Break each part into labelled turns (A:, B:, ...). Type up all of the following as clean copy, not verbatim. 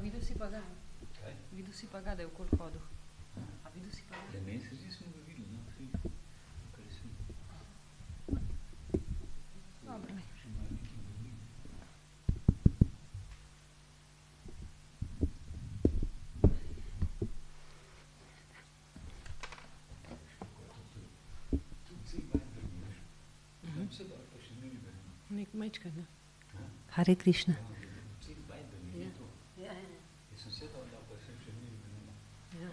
A: videl si pa ga. Kaj? Videl si pa ga, da je okoli hodil. A videl si pa ga?
B: Ja, meni se zdi, smo ga videli, no, vsi. Kaj si?
A: Dobro.
B: Še malo nekaj boli. Tudi cel Bible ni, veš. Tam se dol, pa še ne vidim.
A: Nek mečka, ne? Hare Krišna.
B: Cel Bible ni to.
A: Ja.
B: Jaz sem se dol, pa sem še ne vidim.
A: Ja.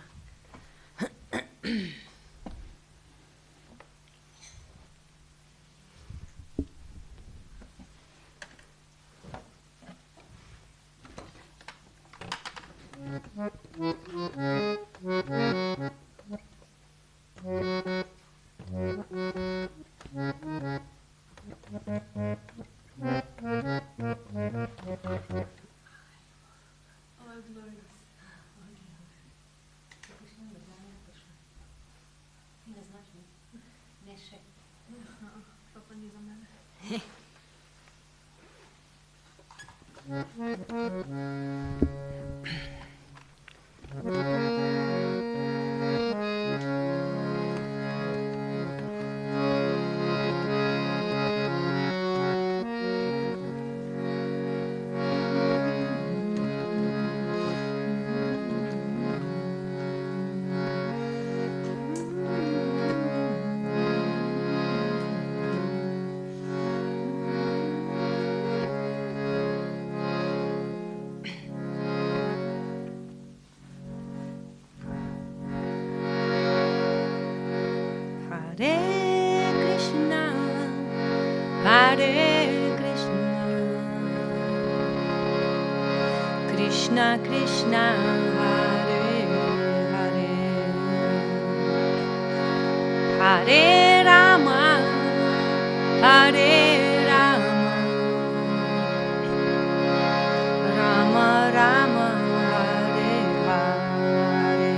A: Krishna Krishna Hare Hare Hare Rama Hare Rama Rama Rama Hare Hare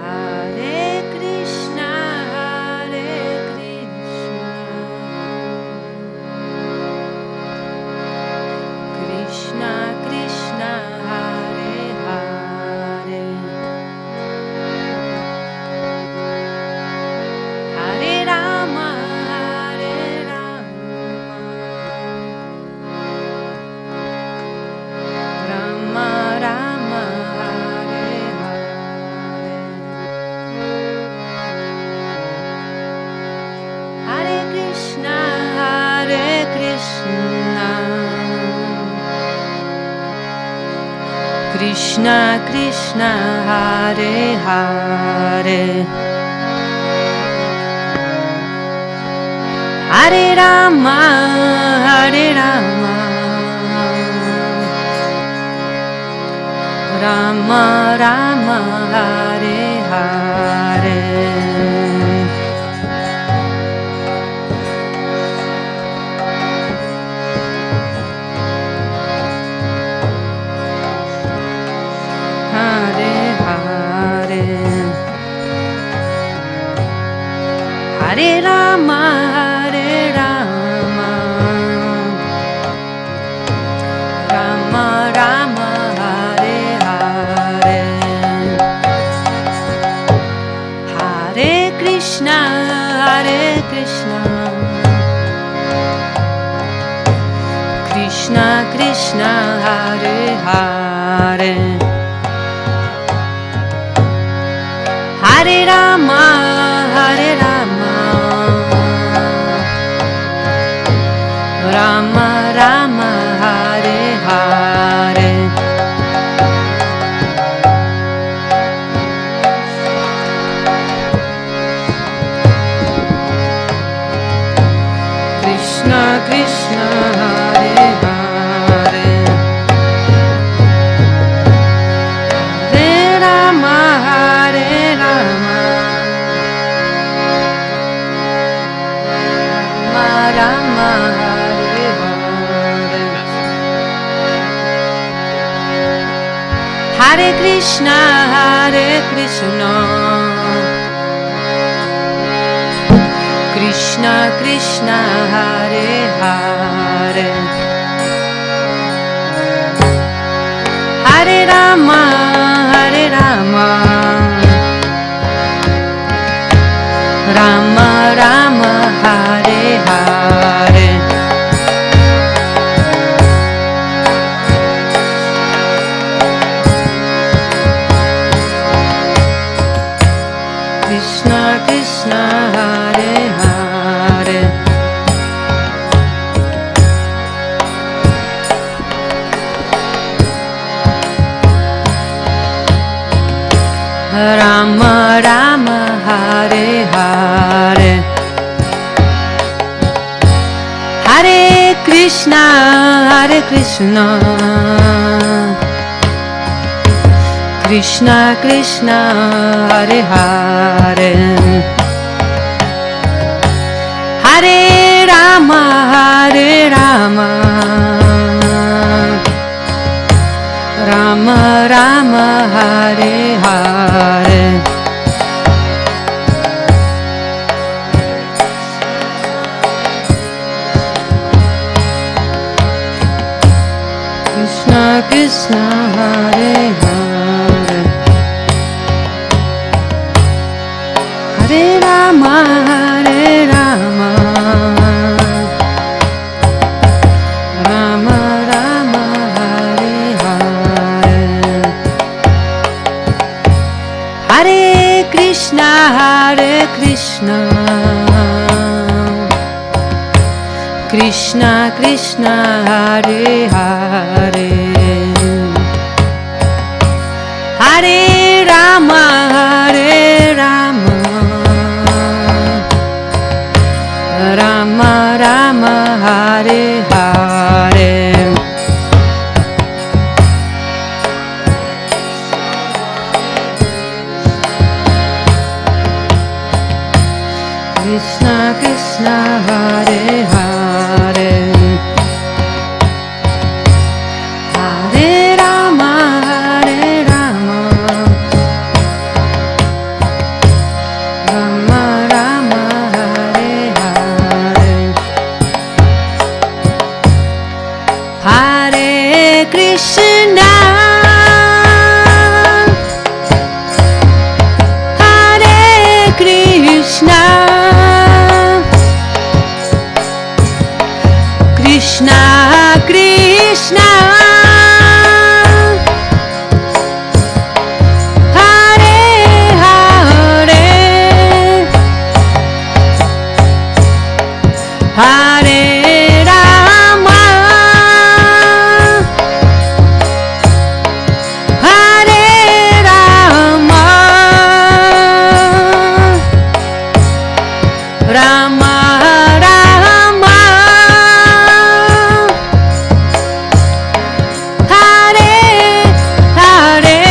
A: Hare Krishna Krishna Krishna Hare Hare Hare Rama Hare Rama Rama Rama Hare Hare Hare Krishna Krishna Krishna Hare Hare Hare Rama Hare Rama Rama Rama Hare Hare Hare Rama Hare Rama Rama Rama Hare Hare Hare Krishna Krishna Krishna Hare Hare Hare Rama Hare Rama Rama Rama Hare Hare Krishna Krishna Hare Hare Hare Rama Hare Rama Rama Hare Hare Hare Krishna Krishna Krishna Hare Hare Hare-rama, Hare-rama, Rama-rama, Hare-hare. Krishna-krishna, Hare-hare. Rama-rama, Hare-hare. Hare-krishna, Hare-krishna, Krishna-krishna, Hare-hare. Hare-rama, Hare-rama, Rama-rama, Hare-hare. Krishna-krishna, Hare-hare. Hare-rama, Hare-rama, Rama-rama, Hare-hare. Hare-krishna, Hare-krishna, Krishna-krishna, Hare-hare. Hare-rama, Hare-rama, Rama-rama, Hare-hare. Krishna-krishna, Hare-hare. Hare-rama, Hare-rama, Rama-rama, Hare-hare. Hare Krishna, Hare Krishna, Krishna Krishna, Hare Hare, Hare Rama, Hare Rama, Rama Rama, Hare Hare.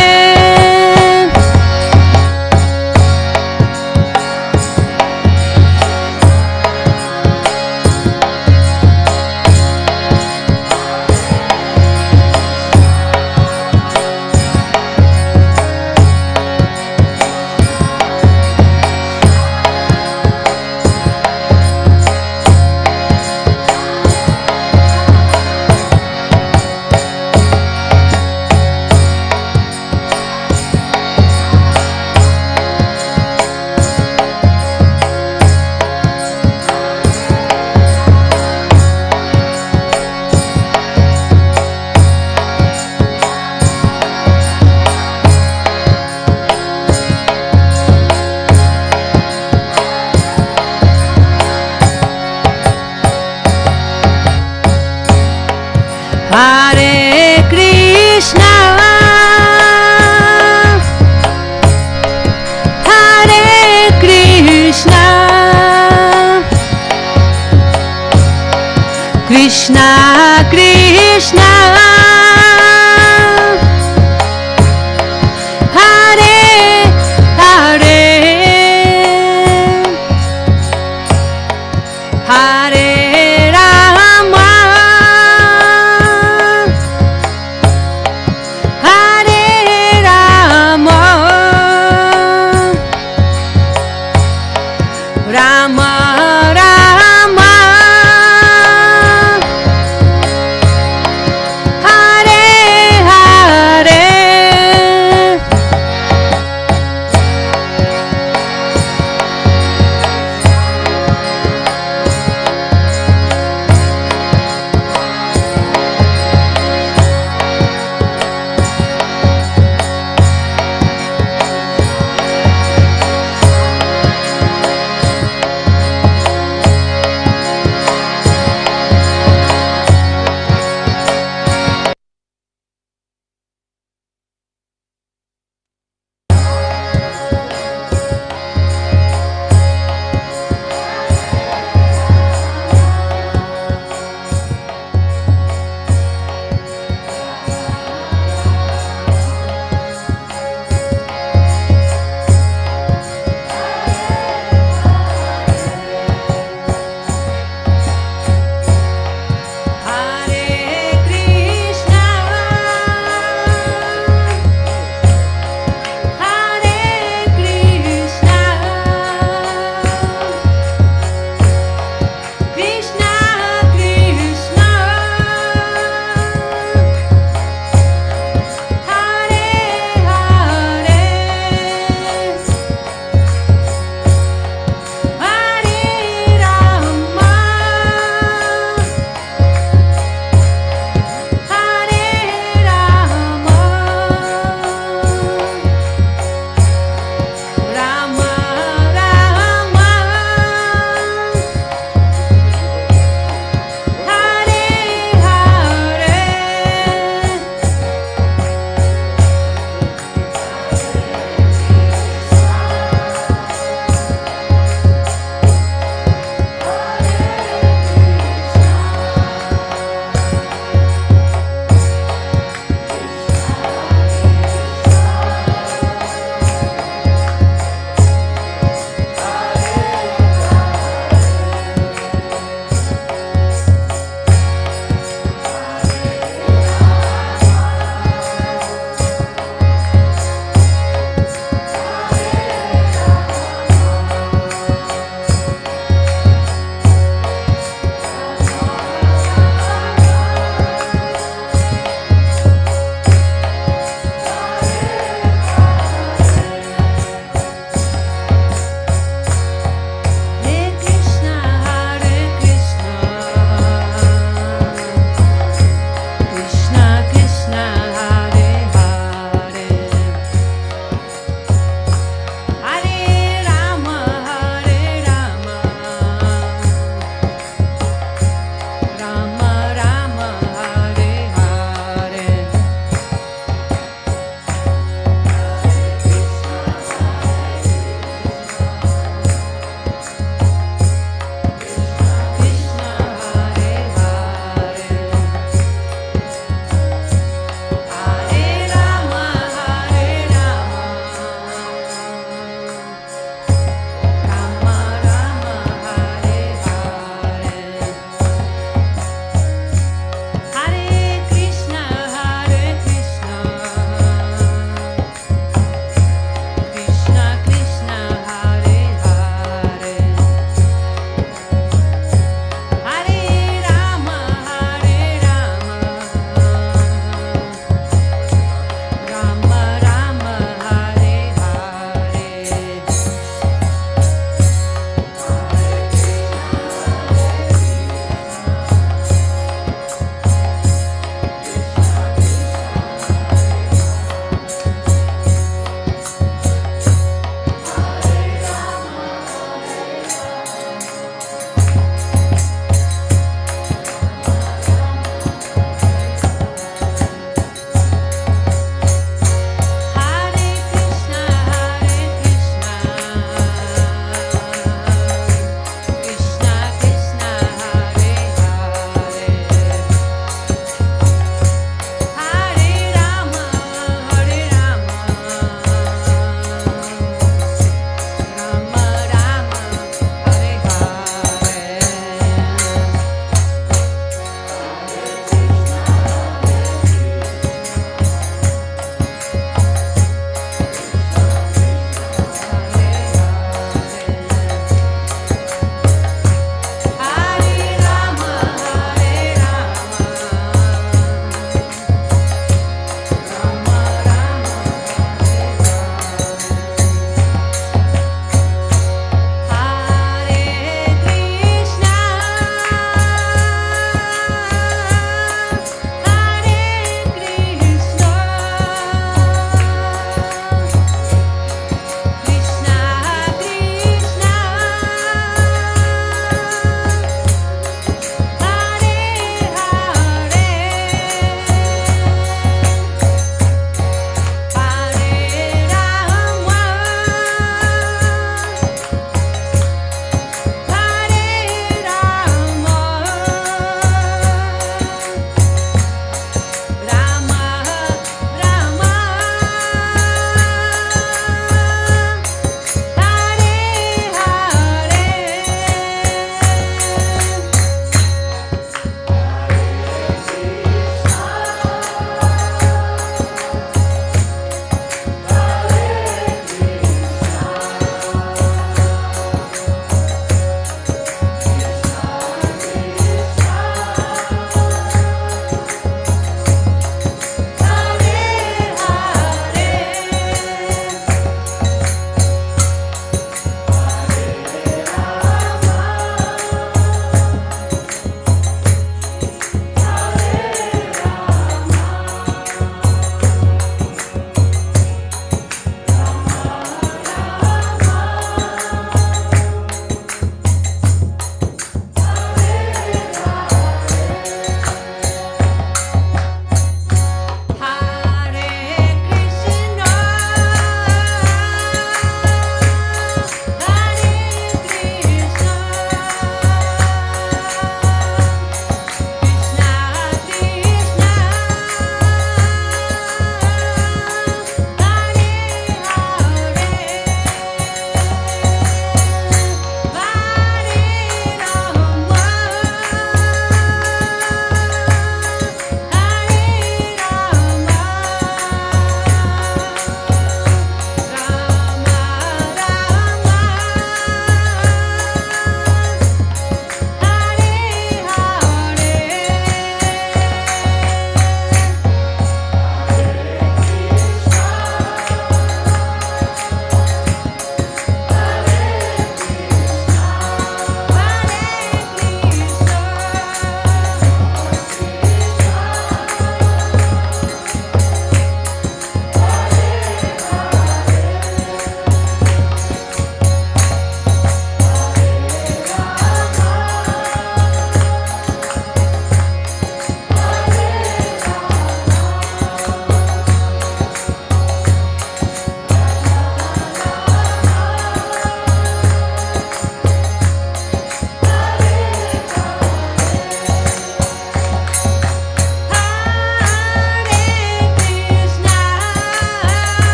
A: Hare Krishna, Hare Krishna, Krishna Krishna, Hare Hare, Hare Rama, Hare Rama, Rama Rama, Hare Hare.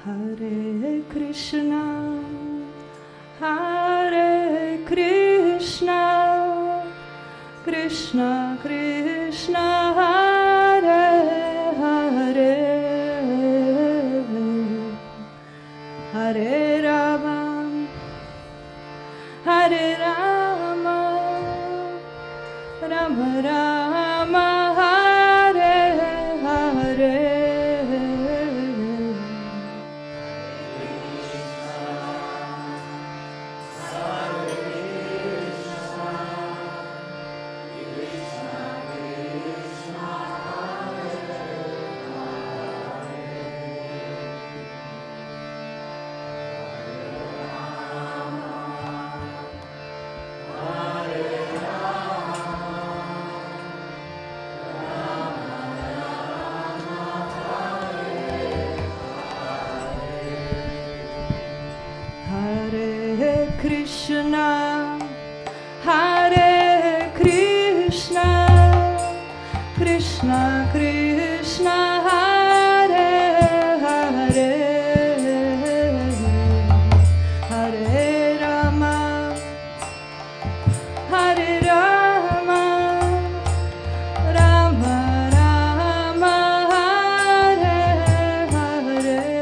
C: Hare Krishna, Hare Krishna, Krishna Krishna, Hare Hare, Hare Rama, Hare Rama, Rama Rama, Hare Hare. Hare Krishna, Hare Krishna, Krishna Krishna, Hare Hare, Hare Rama, Hare Rama, Rama Rama, Hare Hare.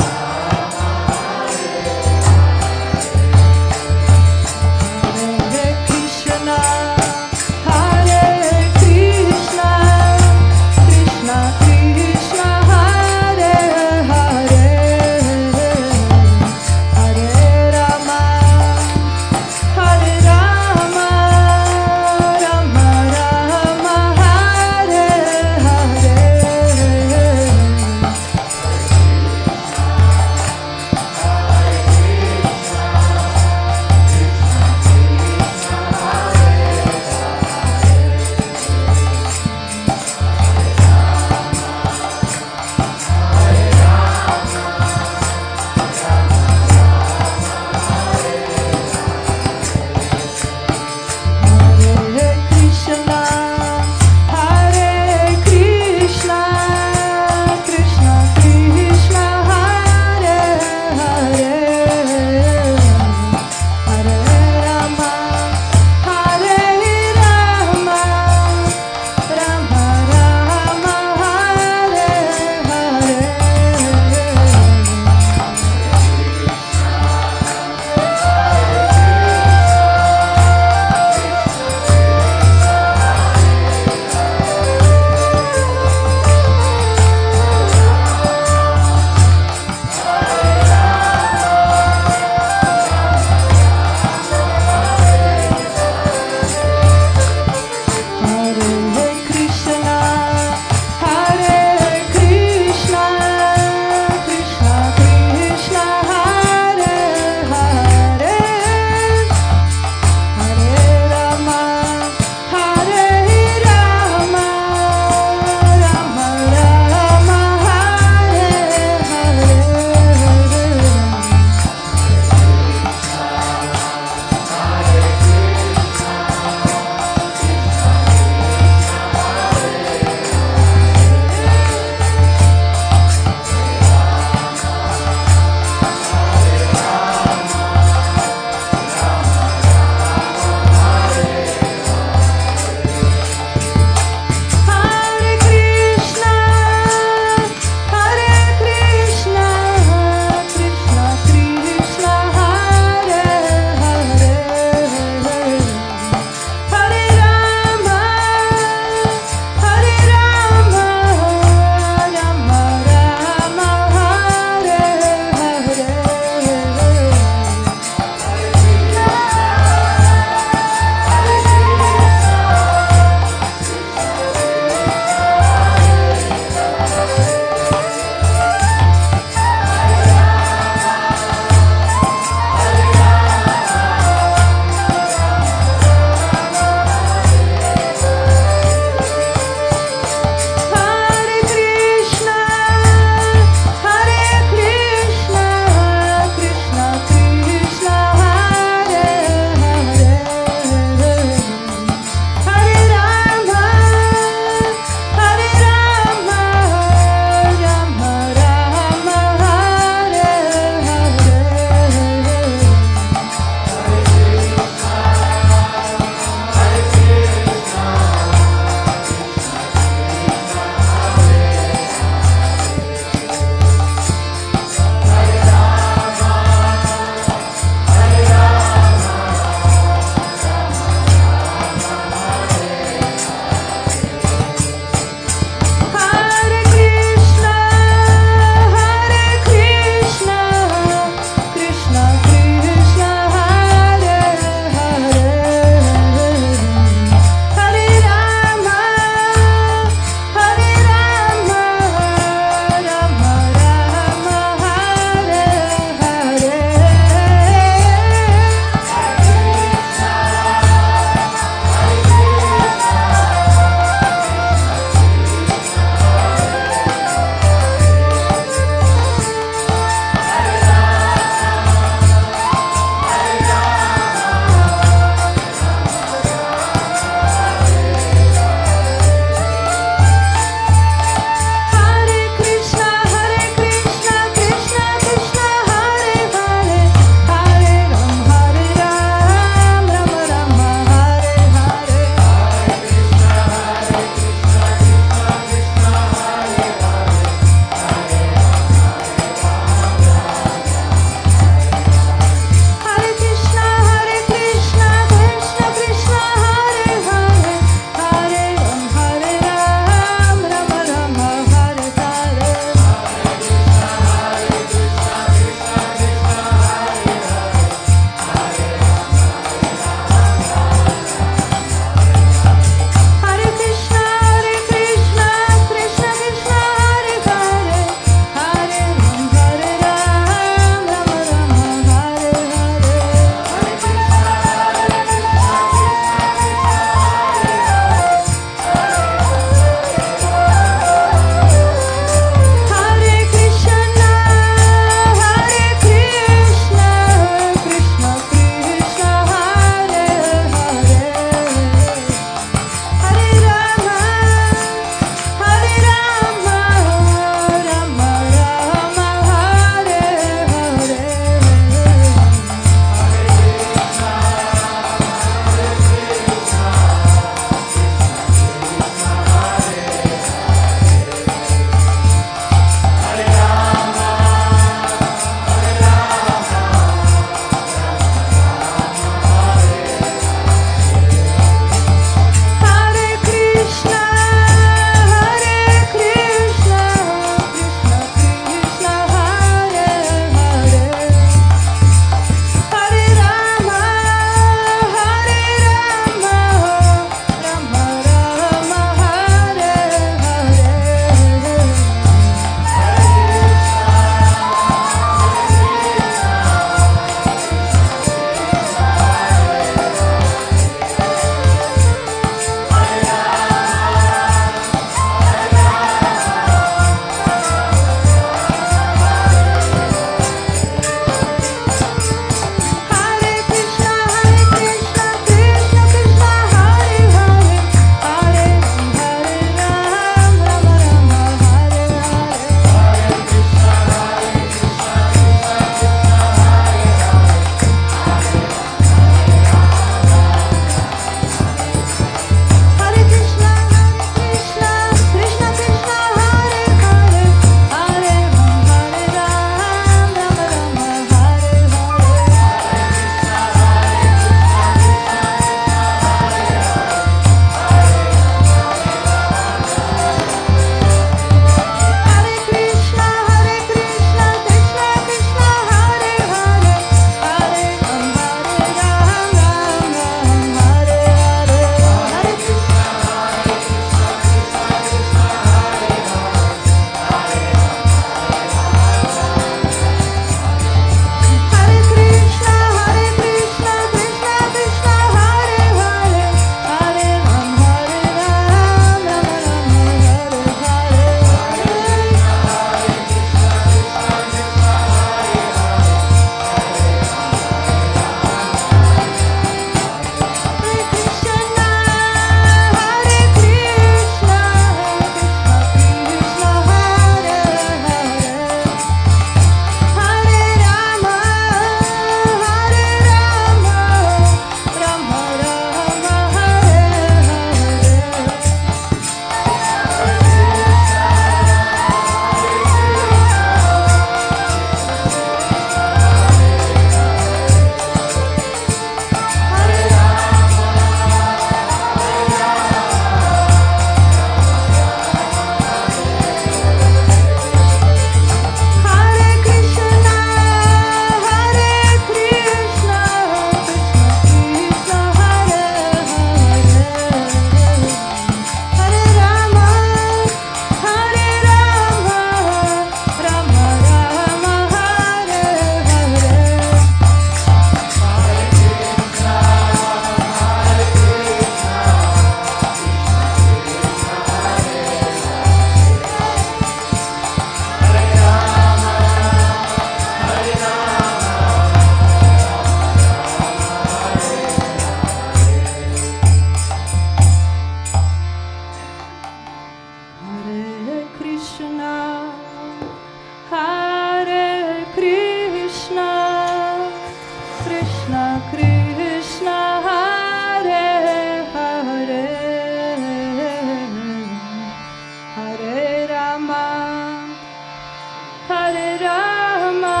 C: Hare-rama,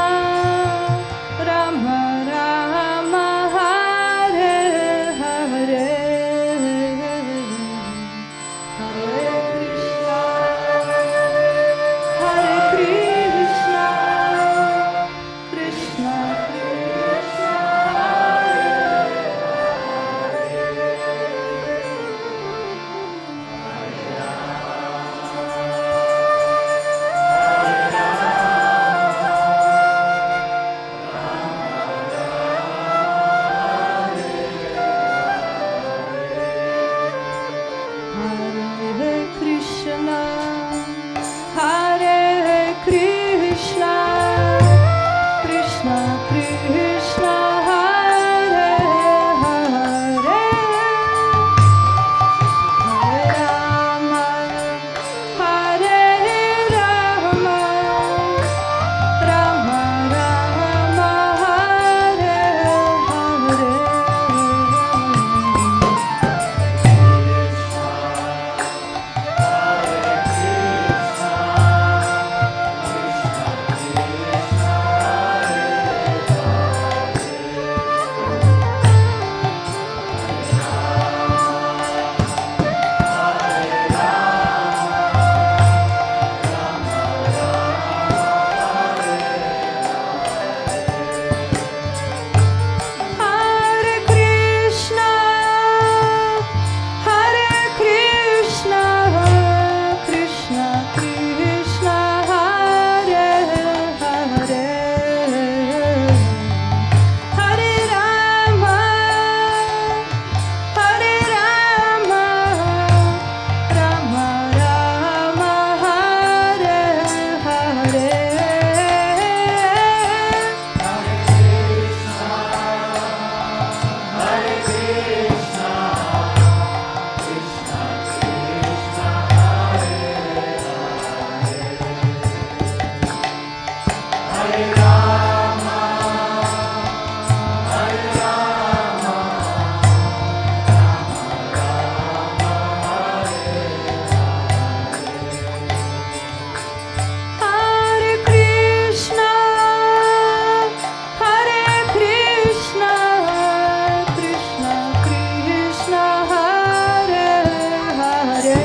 C: Rama-rama, Hare-hare, Hare-krishna, Hare-krishna, Krishna-krishna, Hare-krishna, Hare-krishna, Krishna-krishna, Hare-hare, Hare-rama, Hare-rama, Rama-rama, Hare-hare. Hare Krishna, Hare Krishna, Krishna Krishna, Hare Hare, Hare Rama, Hare Rama, Rama Rama, Hare Hare. Hare Krishna, Hare Krishna, Krishna Krishna, Hare Hare,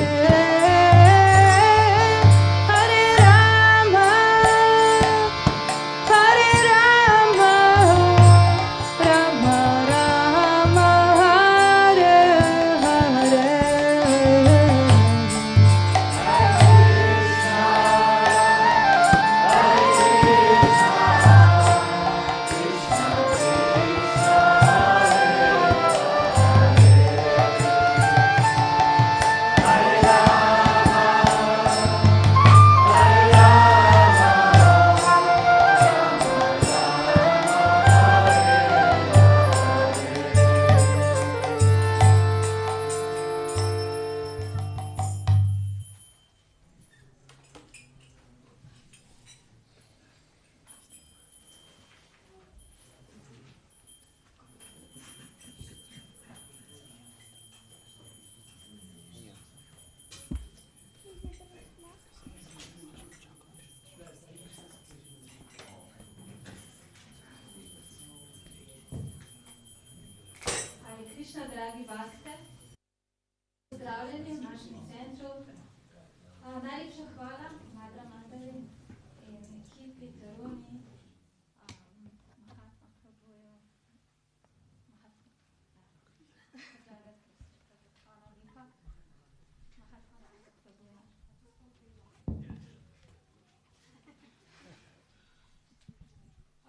C: Hare Rama, Hare Rama, Rama Rama, Hare Hare. Hare Krišna, dragi bakte, pozdravljeni v našem centru. Najlepša hvala Madra Mandali in ekipi Taruni, Mahatma Prabhuju, hvala lepa, Mahatma Prabhuju.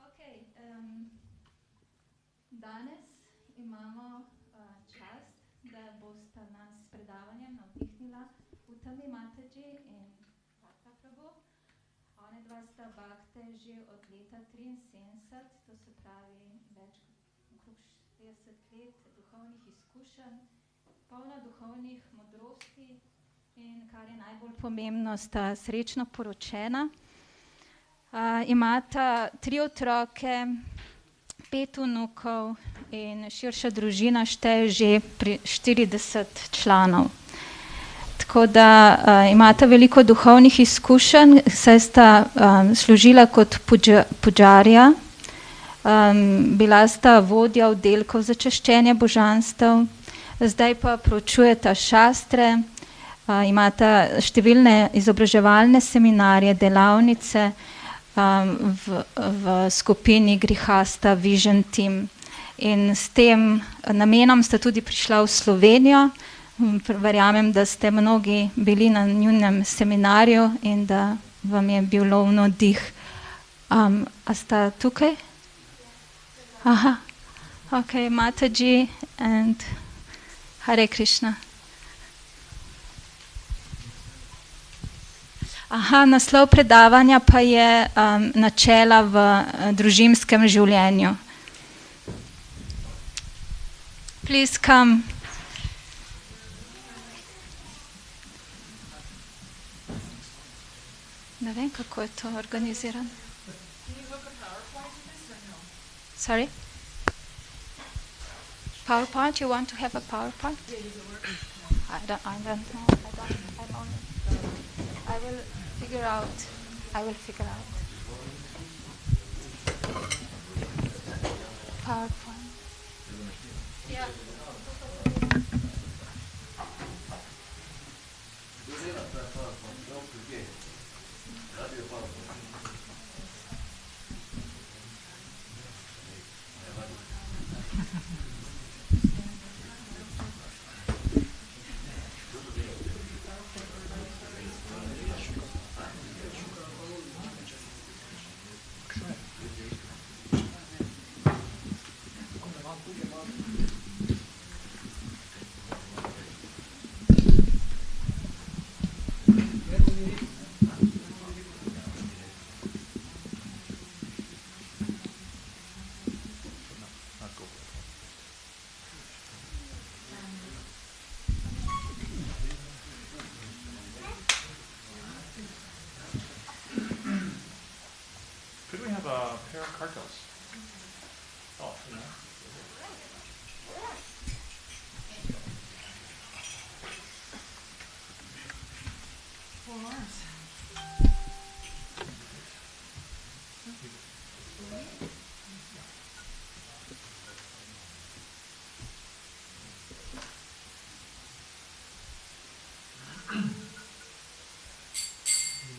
C: Okay, danes imamo čast, da bosta nas s predavanjem navdihnila Uttami Mataji in Bhakta Prabhu. One dva sta bakte že od leta 73, to se pravi več kot 40 let duhovnih izkušenj, polna duhovnih modrosti in kar je najbolj pomembno, sta srečno poročena. Imata 3 otroke, 5 vnukov in širša družina šteje že 40 članov. tako da imata veliko duhovnih izkušenj, saj sta služila kot pudžarja, bila sta vodja oddelkov za češčenje božanstev, zdaj pa proučujeta šastre, imata številne izobraževalne seminarje, delavnice v skupini Grihasta Vision Team. In s tem namenom sta tudi prišla v Slovenijo. Verjamem, da ste mnogi bili na njunem seminarju in da vam je bil lovno dih. A sta tukaj? Aha, ok, Mataji and Hare Krišna. Aha, naslov predavanja pa je načela v družinskem življenju. Please come. Ne vem, kako je to organizirano. Sorry? PowerPoint? You want to have a PowerPoint? I don't know. I will figure out. PowerPoint. Yeah.
D: Could we have a pair of cartels? Oh, no.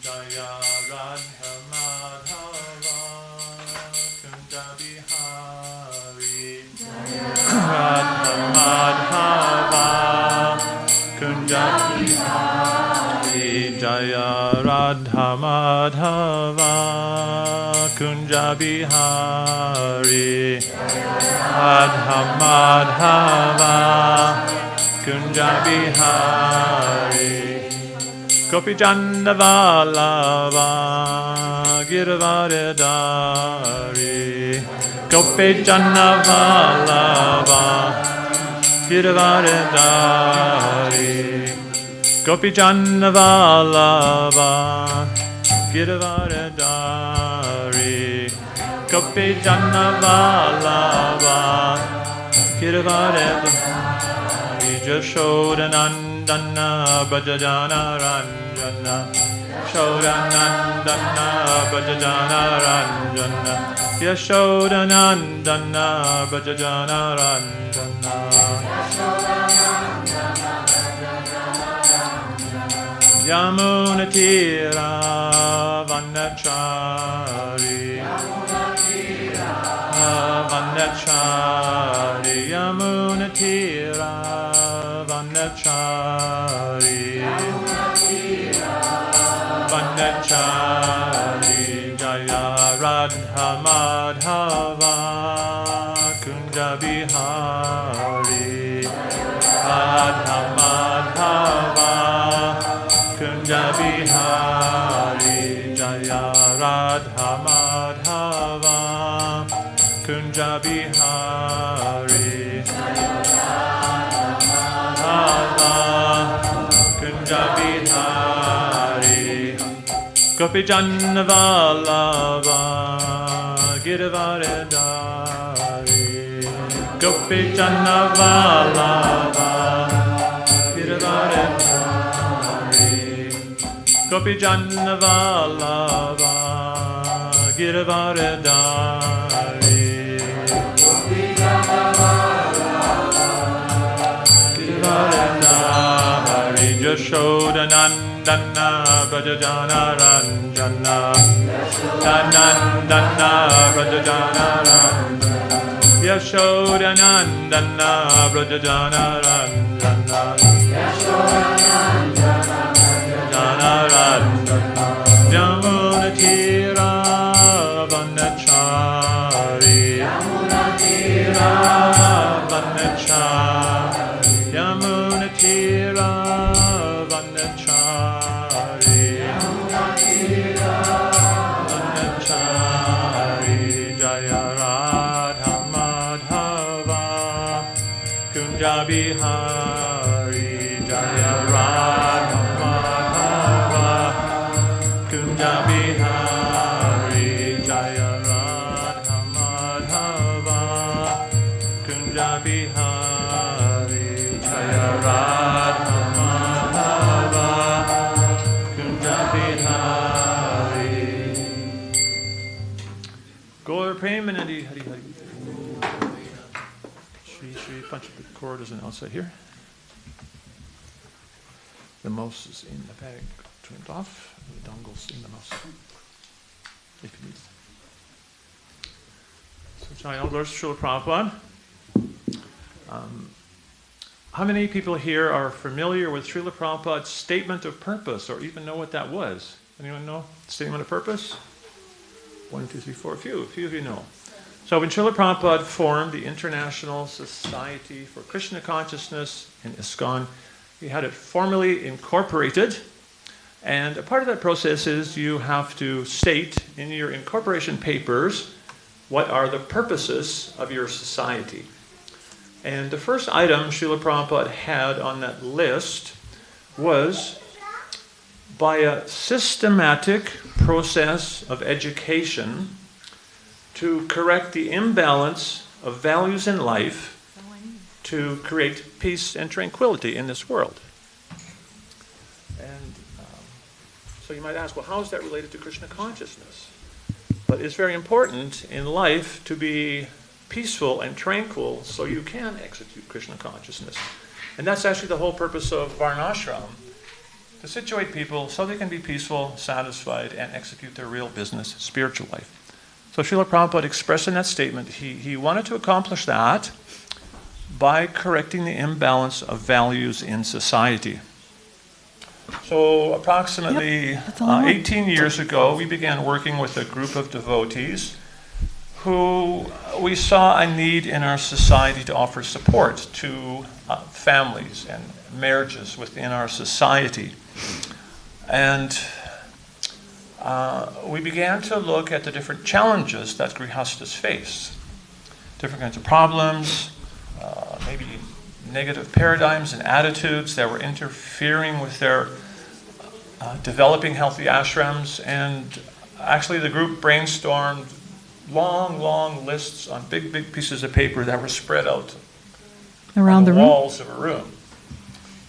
D: Jaya Radha Madhava Kunda Bihari Radha Madhava Kunda Bihari Jaya Radha Madhava Kunda Bihari Radha Madhava Kunda Bihari Gopi Jana Vallabha Girivardhari Gopi Jana Vallabha Girivardhari Gopi Jana Vallabha Girivardhari Gopi Jana Vallabha Girivardhari Jashodanandana Bhajajana Ranjana Shodanandana Bhajajana Ranjana Yashodanandana Bhajajana Ranjana Yamunatira Vanachari Vanachari Yamunatira Vanachari Vanachari Jaya Radha Madhava Kunda Bihari Radha Madhava Kunda Bihari Jaya Radha Madhava Kunda Bihari Kunda Bihari Gopi Jana Vallabha Girivardhari Gopi Jana Vallabha Girivardhari Gopi Janna Vallabha Girivardhari Gopi Janna Vallabha Girivardhari Yashoda Nandana Brajajana Ranjana Nandana Brajajana Ranjana Yashoda Nandana Brajajana Ranjana Yashoda Nandana Brajajana Yamuna Tira Vanachari Yamuna Tira Vanachari Yamuna Tira Vanachari Yamuna Tira Vanachari Jaya Radha Madhava Kunja Bihari Jaya Radha Madhava Kunja Bihari Jaya Radha Madhava Kunja Bihari Jaya Radha Madhava Kunja Bihari Gaur Premanandi Hari Hari Shri Shri punch the cord is an outside here. The mouse is in the bag, turned off. The dongle's in the mouse. If you need it. So, Jai Lord Srila Prabhupada. How many people here are familiar with Srila Prabhupada's statement of purpose, or even know what that was? Anyone know statement of purpose? 1, 2, 3, 4. A few of you know. So when Srila Prabhupada formed the International Society for Krishna Consciousness in ISKCON, he had it formally incorporated. And a part of that process is you have to state in your incorporation papers what are the purposes of your society. And the first item Srila Prabhupada had on that list was, by a systematic process of education, to correct the imbalance of values in life to create peace and tranquility in this world. And so you might ask, well, how is that related to Krishna consciousness? But it's very important in life to be peaceful and tranquil so you can execute Krishna consciousness. And that's actually the whole purpose of Varnashram, to situate people so they can be peaceful, satisfied, and execute their real business, spiritual life. So Srila Prabhupada expressed in that statement, he wanted to accomplish that by correcting the imbalance of values in society. So approximately 18 years ago, we began working with a group of devotees who we saw a need in our society to offer support to families and marriages within our society. And we began to look at the different challenges that grihastas face. Different kinds of problems, maybe negative paradigms and attitudes that were interfering with their developing healthy ashrams. And actually the group brainstormed long lists on big pieces of paper that were spread out around the walls of a room.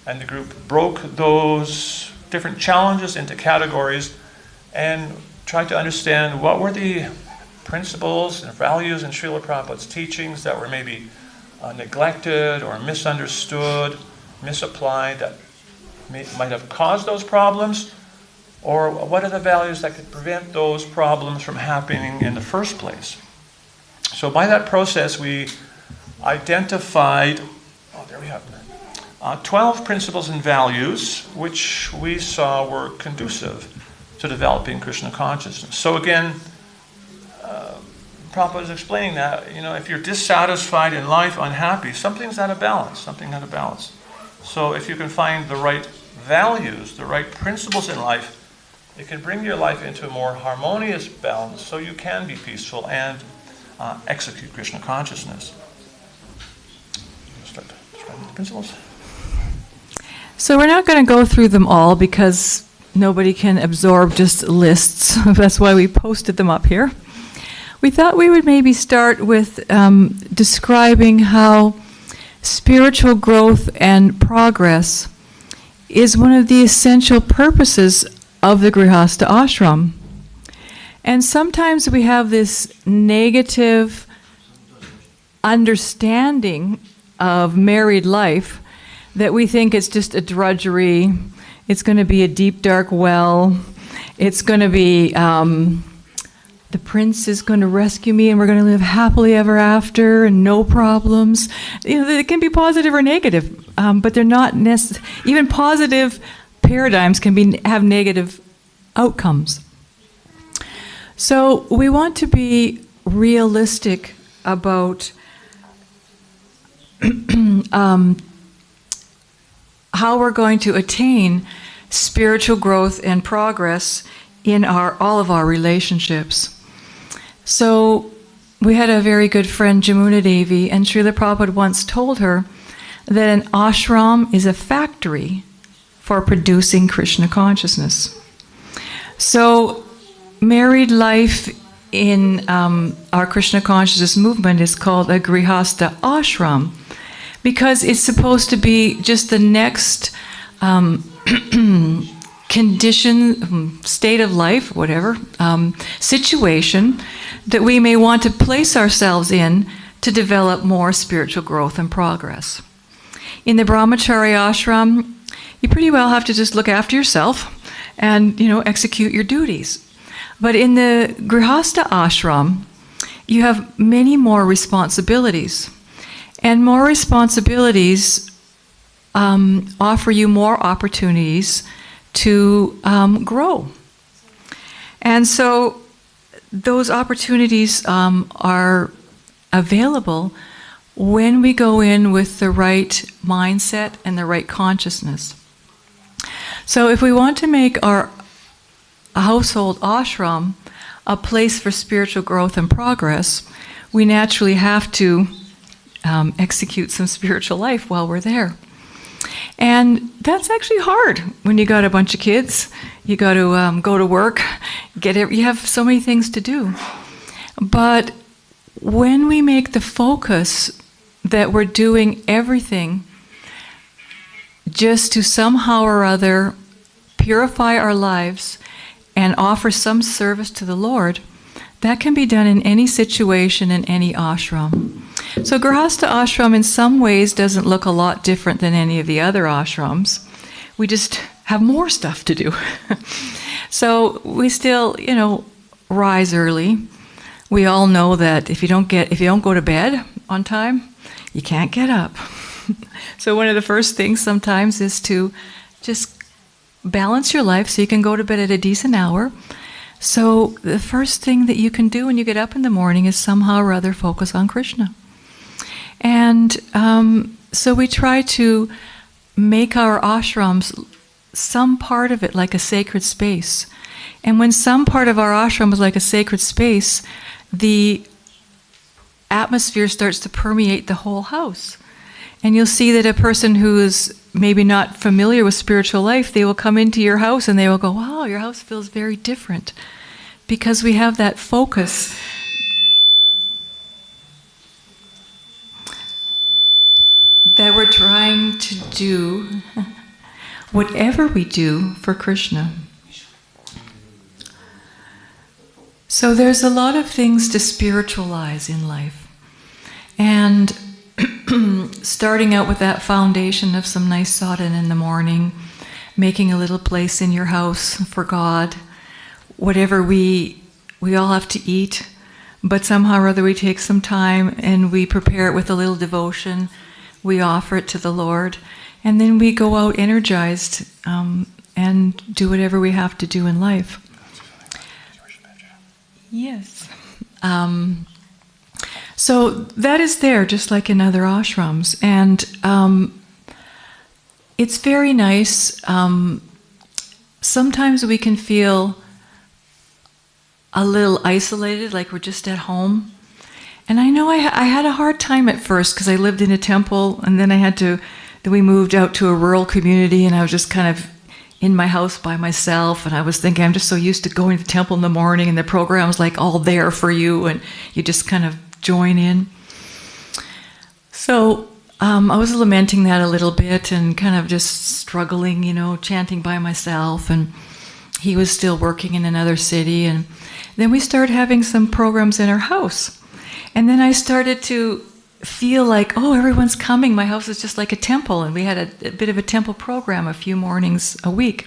D: And the group broke those different challenges into categories and tried to understand what were the principles and values in Srila Prabhupada's teachings that were maybe neglected or misunderstood, misapplied, that might have caused those problems, or what are the values that could prevent those problems from happening in the first place. So by that process we identified, 12 principles and values which we saw were conducive to developing Krishna consciousness. So again, Prabhupada is explaining that, if you're dissatisfied in life, unhappy, something's out of balance, So if you can find the right values, the right principles in life, it can bring your life into a more harmonious balance so you can be peaceful and execute Krishna consciousness. Start describing the principles.
E: So we're not going to go through them all because nobody can absorb just lists. That's why we posted them up here. We thought we would maybe start with describing how spiritual growth and progress is one of the essential purposes of the Grihastha ashram. And sometimes we have this negative understanding of married life that we think it's just a drudgery, it's going to be a deep, dark well, it's going to be the prince is going to rescue me and we're going to live happily ever after and no problems. You know, it can be positive or negative, but they're not even positive paradigms can have negative outcomes. So we want to be realistic about how we're going to attain spiritual growth and progress in all of our relationships. So we had a very good friend, Jamuna Devi, and Srila Prabhupada once told her that an ashram is a factory for producing Krishna consciousness. So married life in our Krishna consciousness movement is called a Grihastha ashram because it's supposed to be just the next condition, state of life, whatever, situation that we may want to place ourselves in to develop more spiritual growth and progress. In the brahmachari ashram, you pretty well have to just look after yourself and, execute your duties. But in the Grihastha ashram, you have many more responsibilities. And more responsibilities offer you more opportunities to grow. And so those opportunities are available when we go in with the right mindset and the right consciousness. So if we want to make our household ashram a place for spiritual growth and progress, we naturally have to execute some spiritual life while we're there. And that's actually hard when you got a bunch of kids. You got to go to work, you have so many things to do. But when we make the focus that we're doing everything just to somehow or other purify our lives and offer some service to the Lord, that can be done in any situation in any ashram. So Grihastha ashram in some ways doesn't look a lot different than any of the other ashrams. We just have more stuff to do. So we still, rise early. We all know that if you don't go to bed on time, you can't get up. So one of the first things sometimes is to just balance your life so you can go to bed at a decent hour. So the first thing that you can do when you get up in the morning is somehow or other focus on Krishna. And so we try to make our ashrams, some part of it like a sacred space. And when some part of our ashram is like a sacred space, the atmosphere starts to permeate the whole house. And you'll see that a person who is maybe not familiar with spiritual life, they will come into your house and they will go, wow, your house feels very different. Because we have that focus. That we're trying to do whatever we do for Krishna. So there's a lot of things to spiritualize in life. And starting out with that foundation of some nice sadhana in the morning, making a little place in your house for God, whatever we all have to eat, but somehow or other we take some time and we prepare it with a little devotion, we offer it to the Lord, and then we go out energized and do whatever we have to do in life. Yes. So that is there, just like in other ashrams. And it's very nice. Sometimes we can feel a little isolated, like we're just at home. And I know I had a hard time at first because I lived in a temple, and then then we moved out to a rural community, and I was just kind of in my house by myself, and I was thinking, I'm just so used to going to the temple in the morning, and the program's like all there for you, and you just kind of join in. So I was lamenting that a little bit and kind of just struggling, chanting by myself. And he was still working in another city, and then we started having some programs in our house. And then I started to feel like, oh, everyone's coming. My house is just like a temple, and we had a bit of a temple program a few mornings a week.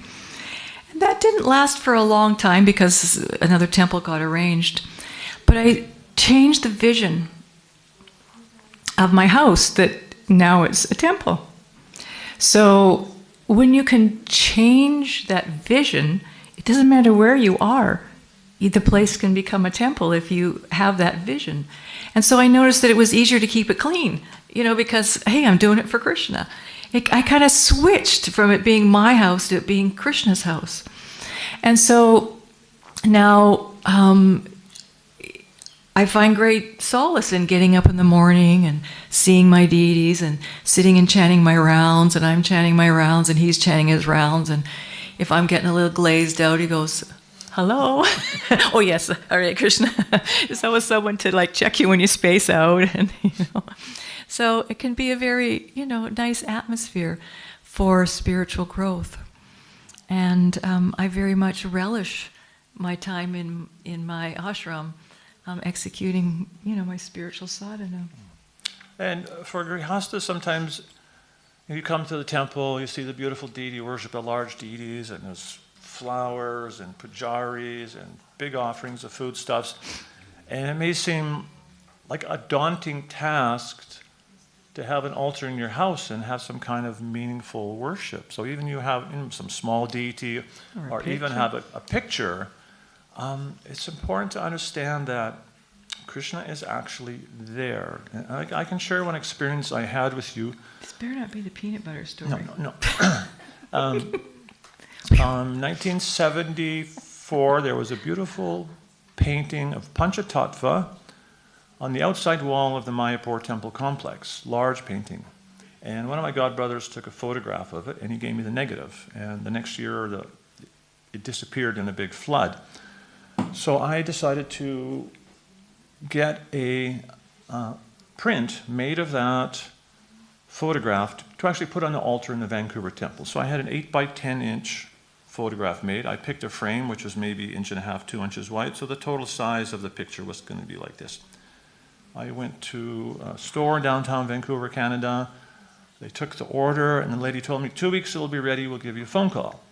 E: And that didn't last for a long time because another temple got arranged. But I changed the vision of my house, that now it's a temple. So when you can change that vision, it doesn't matter where you are, the place can become a temple if you have that vision. And so I noticed that it was easier to keep it clean, because, hey, I'm doing it for Krishna. I kind of switched from it being my house to it being Krishna's house. And so now I find great solace in getting up in the morning and seeing my deities and sitting and chanting my rounds, and I'm chanting my rounds and he's chanting his rounds. And if I'm getting a little glazed out, he goes, hello. Oh yes, Hare Krishna. There's always someone to check you when you space out, and so it can be a very nice atmosphere for spiritual growth. And I very much relish my time in my ashram, executing my spiritual sadhana.
D: And for grihastas, sometimes you come to the temple, you see the beautiful deity, you worship the large deities, and there's flowers and pujaris and big offerings of foodstuffs. And it may seem like a daunting task to have an altar in your house and have some kind of meaningful worship. So even you have some small deity or even have a picture, it's important to understand that Krishna is actually there. And I can share one experience I had with you.
E: This better not be the peanut butter story.
D: No. 1974, there was a beautiful painting of Panchatattva on the outside wall of the Mayapur temple complex, large painting. And one of my godbrothers took a photograph of it, and he gave me the negative. And the next year, it disappeared in a big flood. So I decided to get a print made of that photograph to actually put on the altar in the Vancouver temple. So I had an 8 by 10 inch photograph made. I picked a frame which was maybe 1.5 inches, 2 inches wide, so the total size of the picture was going to be like this. I went to a store in downtown Vancouver, Canada. They took the order, and the lady told me, 2 weeks it'll be ready, we'll give you a phone call.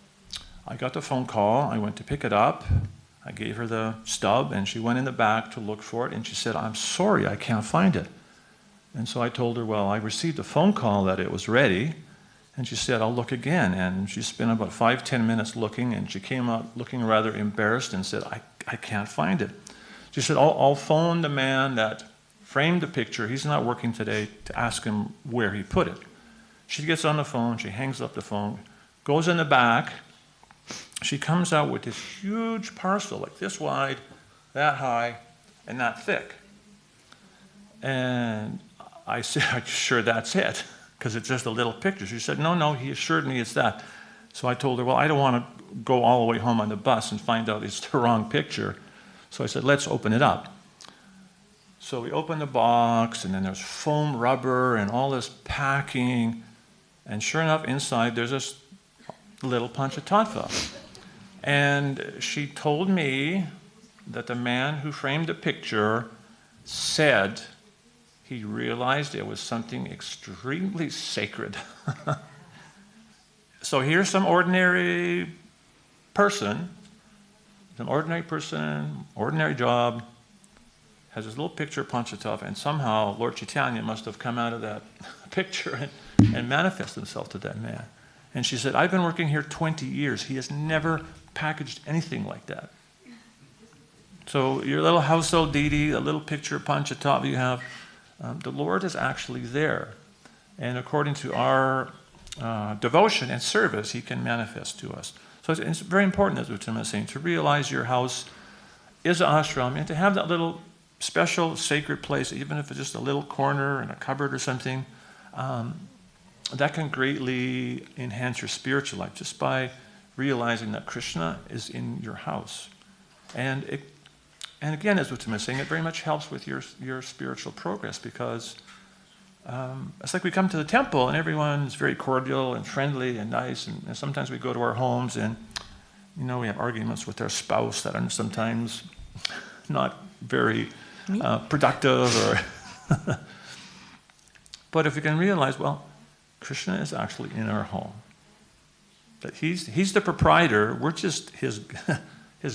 D: I got the phone call, I went to pick it up, I gave her the stub, and she went in the back to look for it, and she said, I'm sorry, I can't find it. And so I told her, well, I received a phone call that it was ready, and she said, I'll look again. And she spent about 5-10 minutes looking, and she came out looking rather embarrassed and said, I can't find it. She said, I'll phone the man that framed the picture, he's not working today, to ask him where he put it. She gets on the phone, she hangs up the phone, goes in the back, she comes out with this huge parcel, like this wide, that high, and that thick. And I said, are you sure that's it? Because it's just a little picture. She said, no, he assured me it's that. So I told her, well, I don't want to go all the way home on the bus and find out it's the wrong picture. So I said, let's open it up. So we opened the box, and then there's foam rubber and all this packing. And sure enough, inside there's this little Panchatattva. And she told me that the man who framed the picture said he realized it was something extremely sacred. So here's some ordinary person, ordinary job, has this little picture of Panchatattva, and somehow Lord Chaitanya must have come out of that picture and manifested himself to that man. And she said, I've been working here 20 years. He has never packaged anything like that. So your little household deity, a little picture of Panchatattva you have, the Lord is actually there. And according to our devotion and service, he can manifest to us. So it's very important, as Uttama is saying, to realize your house is an ashram, and to have that little special sacred place, even if it's just a little corner in a cupboard or something, that can greatly enhance your spiritual life just by realizing that Krishna is in your house. And again, as Uttama is saying, it very much helps with your spiritual progress, because it's like we come to the temple and everyone's very cordial and friendly and nice, and sometimes we go to our homes and You know, we have arguments with our spouse that are sometimes not very productive. But if we can realize, well, Krishna is actually in our home. That he's the proprietor, we're just his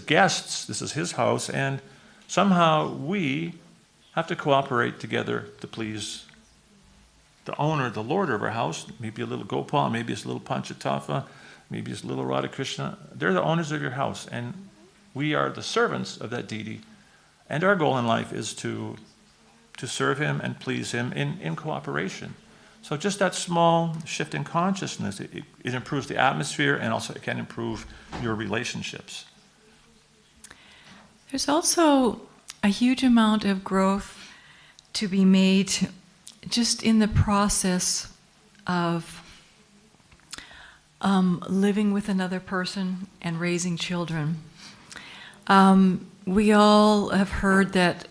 D: guests, this is his house, and somehow we have to cooperate together to please the owner, the lord of our house. Maybe a little Gopal, maybe it's a little Panchatattva, maybe it's a little Radha Krishna. They're the owners of your house, and we are the servants of that deity. And our goal in life is to serve him and please him in cooperation. So just that small shift in consciousness, it improves the atmosphere, and also it can improve your relationships.
E: There's also a huge amount of growth to be made just in the process of living with another person and raising children. We all have heard that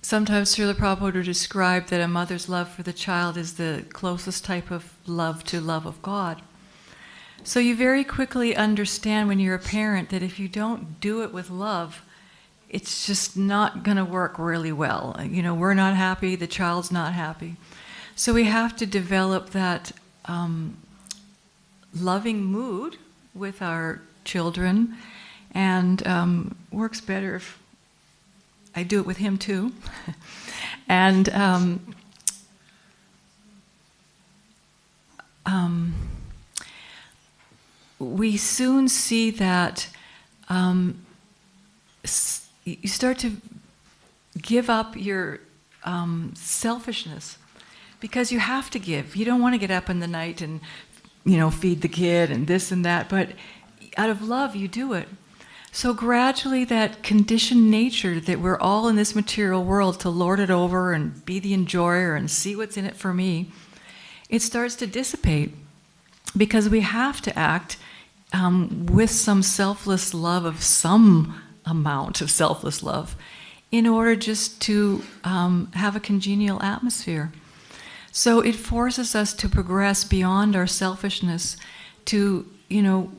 E: sometimes Srila Prabhupada would describe that a mother's love for the child is the closest type of love to love of God. So you very quickly understand when you're a parent that if you don't do it with love, it's just not going to work really well. You know, we're not happy, the child's not happy. So we have to develop that loving mood with our children, and works better if I do it with him too. And we soon see that you start to give up your selfishness, because you have to give. You don't want to get up in the night and, you know, feed the kid and this and that, but out of love you do it. So gradually that conditioned nature that we're all in this material world to lord it over and be the enjoyer and see what's in it for me, it starts to dissipate, because we have to act with some selfless love, of some amount of selfless love, in order just to have a congenial atmosphere. So it forces us to progress beyond our selfishness to, you know,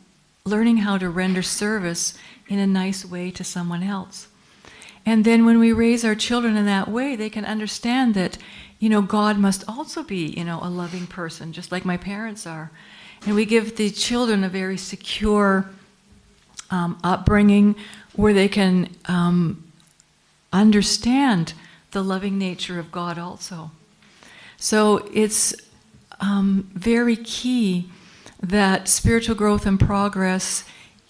E: learning how to render service in a nice way to someone else. And then when we raise our children in that way, they can understand that, you know, God must also be, you know, a loving person, just like my parents are. And we give the children a very secure upbringing where they can understand the loving nature of God also. So it's very key that spiritual growth and progress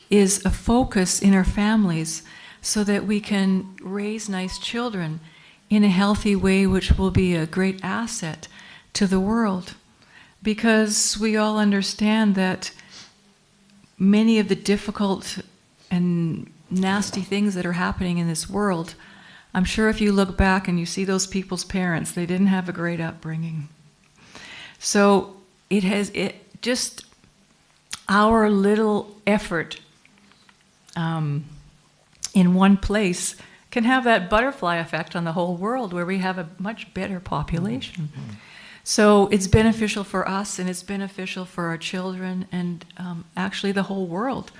E: is a focus in our families, so that we can raise nice children in a healthy way, which will be a great asset to the world. Because we all understand that many of the difficult and nasty things that are happening in this world, I'm sure if you look back and you see those people's parents, they didn't have a great upbringing. So just our little effort in one place can have that butterfly effect on the whole world, where we have a much better population. Mm-hmm. So it's beneficial for us, and it's beneficial for our children, and actually the whole world,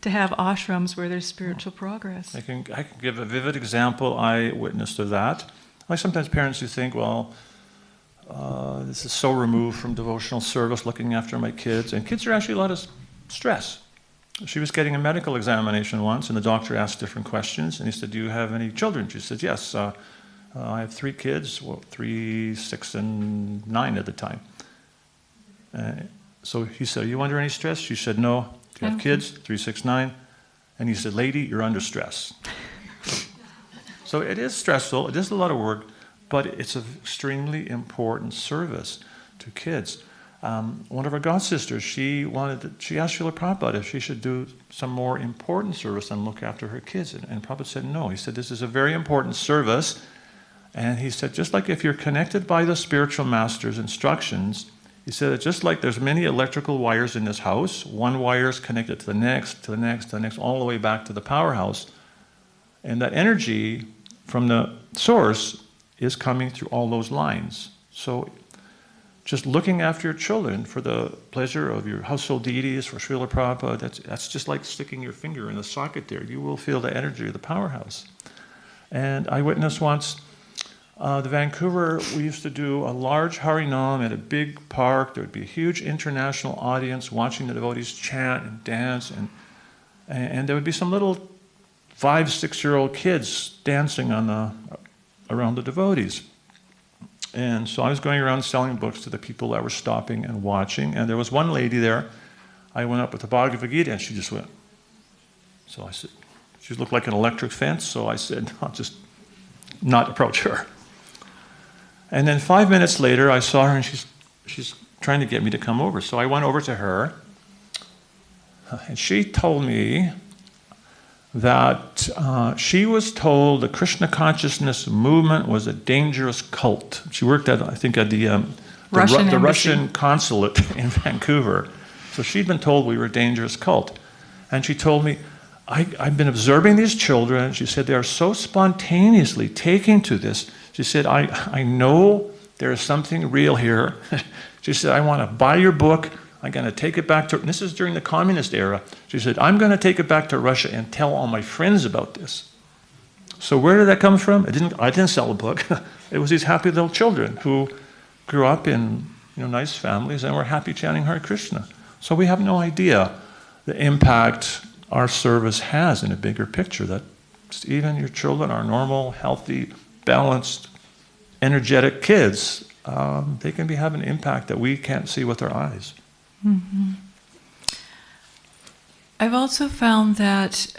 E: to have ashrams where there's spiritual progress.
D: I can give a vivid example I witnessed of that. Like sometimes parents who think, well, this is so removed from devotional service, looking after my kids. And kids are actually a lot of stress. She was getting a medical examination once, and the doctor asked different questions, and he said, do you have any children? She said, yes, I have 3 kids, 3, 6, and 9 at the time. So he said, are you under any stress? She said, no. Do you have kids? 3, 6, 9. And he said, lady, you're under stress. So it is stressful, it is a lot of work, but it's an extremely important service to kids. One of our god sisters, she asked Srila Prabhupada if she should do some more important service than look after her kids. And Prabhupada said no. He said, this is a very important service. And he said, just like if you're connected by the spiritual master's instructions, he said, just like there's many electrical wires in this house, one wire is connected to the next, to the next, to the next, all the way back to the powerhouse. And that energy from the source is coming through all those lines. So just looking after your children for the pleasure of your household deities, for Srila Prabhupada, that's just like sticking your finger in the socket there. You will feel the energy of the powerhouse. And I witnessed once, the Vancouver, we used to do a large Harinam at a big park. There would be a huge international audience watching the devotees chant and dance, and there would be some little 5-6-year-old kids dancing around the devotees. And so I was going around selling books to the people that were stopping and watching, and there was one lady there. I went up with the Bhagavad Gita, and she just went. So I said, she looked like an electric fence, so I said, I'll just not approach her. And then 5 minutes later, I saw her, and she's trying to get me to come over. So I went over to her, and she told me that she was told the Krishna consciousness movement was a dangerous cult. She worked at, I think, at the Russian consulate in Vancouver. So she'd been told we were a dangerous cult. And she told me, I've been observing these children. She said, they are so spontaneously taking to this. She said, I know there is something real here. She said, I want to buy your book. I'm going to take it back to, and this is during the communist era. She said, I'm going to take it back to Russia and tell all my friends about this. So where did that come from? I didn't sell a book. It was these happy little children who grew up in nice families and were happy chanting Hare Krishna. So we have no idea the impact our service has in a bigger picture, that even your children are normal, healthy, balanced, energetic kids. They can be having an impact that we can't see with our eyes.
E: Mm-hmm. I've also found that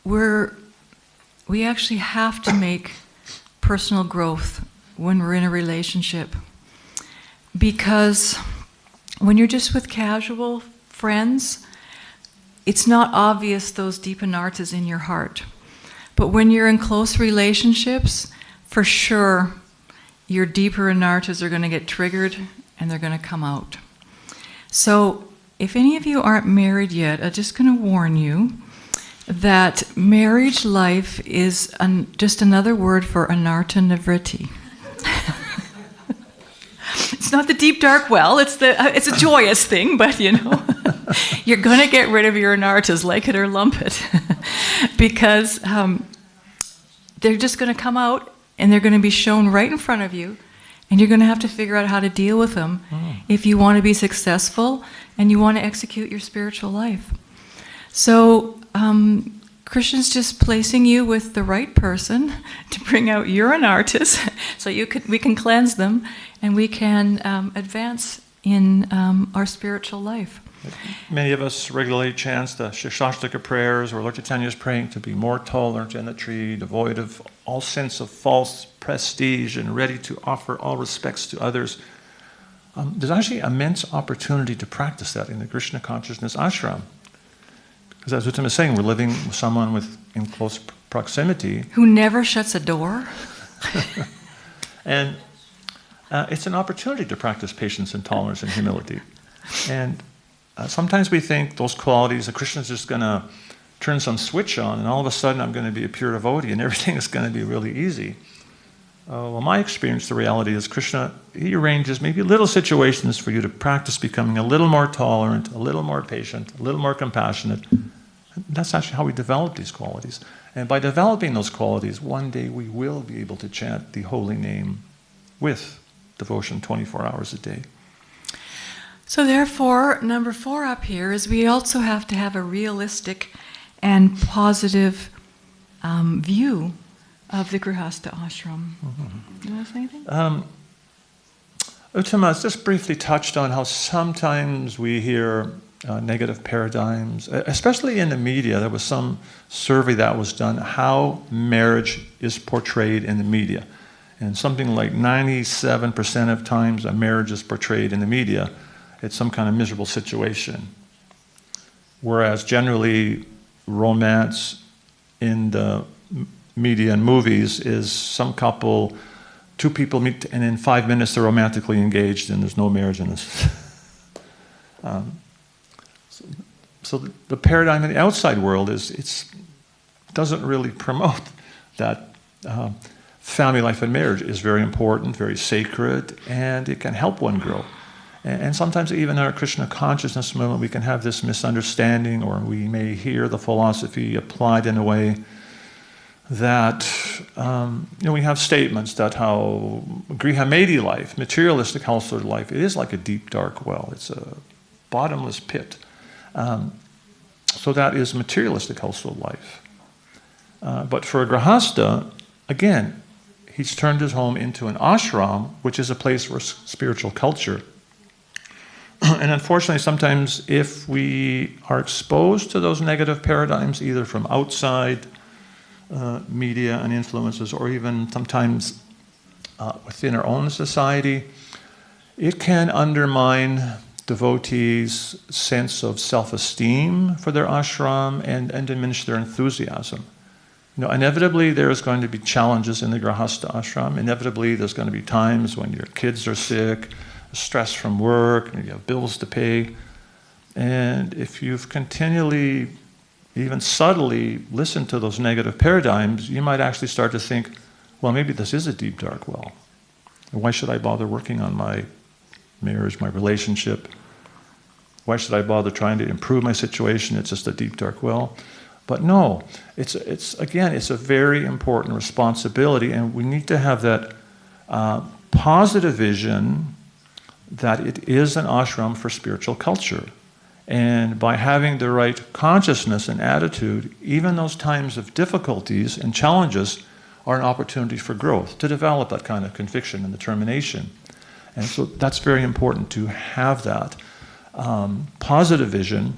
E: we actually have to make personal growth when we're in a relationship, because when you're just with casual friends, it's not obvious those deep anarthas in your heart. But when you're in close relationships, for sure, your deeper anarthas are going to get triggered and they're going to come out. So if any of you aren't married yet, I'm just going to warn you that marriage life is just another word for anartha nivritti. It's not the deep dark well, it's a joyous thing, but you're going to get rid of your anarthas, like it or lump it, because they're just going to come out and they're going to be shown right in front of you, and you're going to have to figure out how to deal with them if you want to be successful and you want to execute your spiritual life. So Krishna's just placing you with the right person to bring out your anarthas so we can cleanse them and we can advance in our spiritual life.
D: Many of us regularly chant the Shikshashtaka prayers, or Lord Chaitanya's praying to be more tolerant and the tree, devoid of all sense of false prestige and ready to offer all respects to others. There's actually immense opportunity to practice that in the Krishna consciousness ashram. Because as Uttama is saying, we're living with someone in close proximity.
E: Who never shuts a door.
D: And it's an opportunity to practice patience and tolerance and humility. And sometimes we think those qualities, that Krishna's just going to turn some switch on and all of a sudden I'm going to be a pure devotee and everything is going to be really easy. Well, my experience, the reality is Krishna, he arranges maybe little situations for you to practice becoming a little more tolerant, a little more patient, a little more compassionate. That's actually how we develop these qualities. And by developing those qualities, one day we will be able to chant the holy name with devotion 24 hours a day.
E: So therefore, number 4 up here is we also have to have a realistic and positive view of the Grihastha ashram. Mm-hmm. You want to say anything?
D: Uttama has just briefly touched on how sometimes we hear negative paradigms, especially in the media. There was some survey that was done, how marriage is portrayed in the media. And something like 97% of times a marriage is portrayed in the media, it's some kind of miserable situation. Whereas generally romance in the media and movies is some couple, 2 people meet and in 5 minutes they're romantically engaged and there's no marriage in this. So the paradigm in the outside world doesn't really promote that family life and marriage is very important, very sacred, and it can help one grow. And sometimes even in our Krishna consciousness movement, we can have this misunderstanding, or we may hear the philosophy applied in a way that, we have statements that how grihamedi life, materialistic household life, it is like a deep, dark well. It's a bottomless pit. So that is materialistic household life. But for a grihasta, again, he's turned his home into an ashram, which is a place for spiritual culture. And unfortunately, sometimes if we are exposed to those negative paradigms, either from outside media and influences, or even sometimes within our own society, it can undermine devotees' sense of self-esteem for their ashram and diminish their enthusiasm. Inevitably there is going to be challenges in the grihasta ashram. Inevitably there's going to be times when your kids are sick, stress from work, and you have bills to pay. And if you've continually, even subtly, listened to those negative paradigms, you might actually start to think, well, maybe this is a deep, dark well. Why should I bother working on my marriage, my relationship? Why should I bother trying to improve my situation? It's just a deep, dark well. But no, it's a very important responsibility, and we need to have that positive vision that it is an ashram for spiritual culture. And by having the right consciousness and attitude, even those times of difficulties and challenges are an opportunity for growth, to develop that kind of conviction and determination. And so that's very important, to have that positive vision,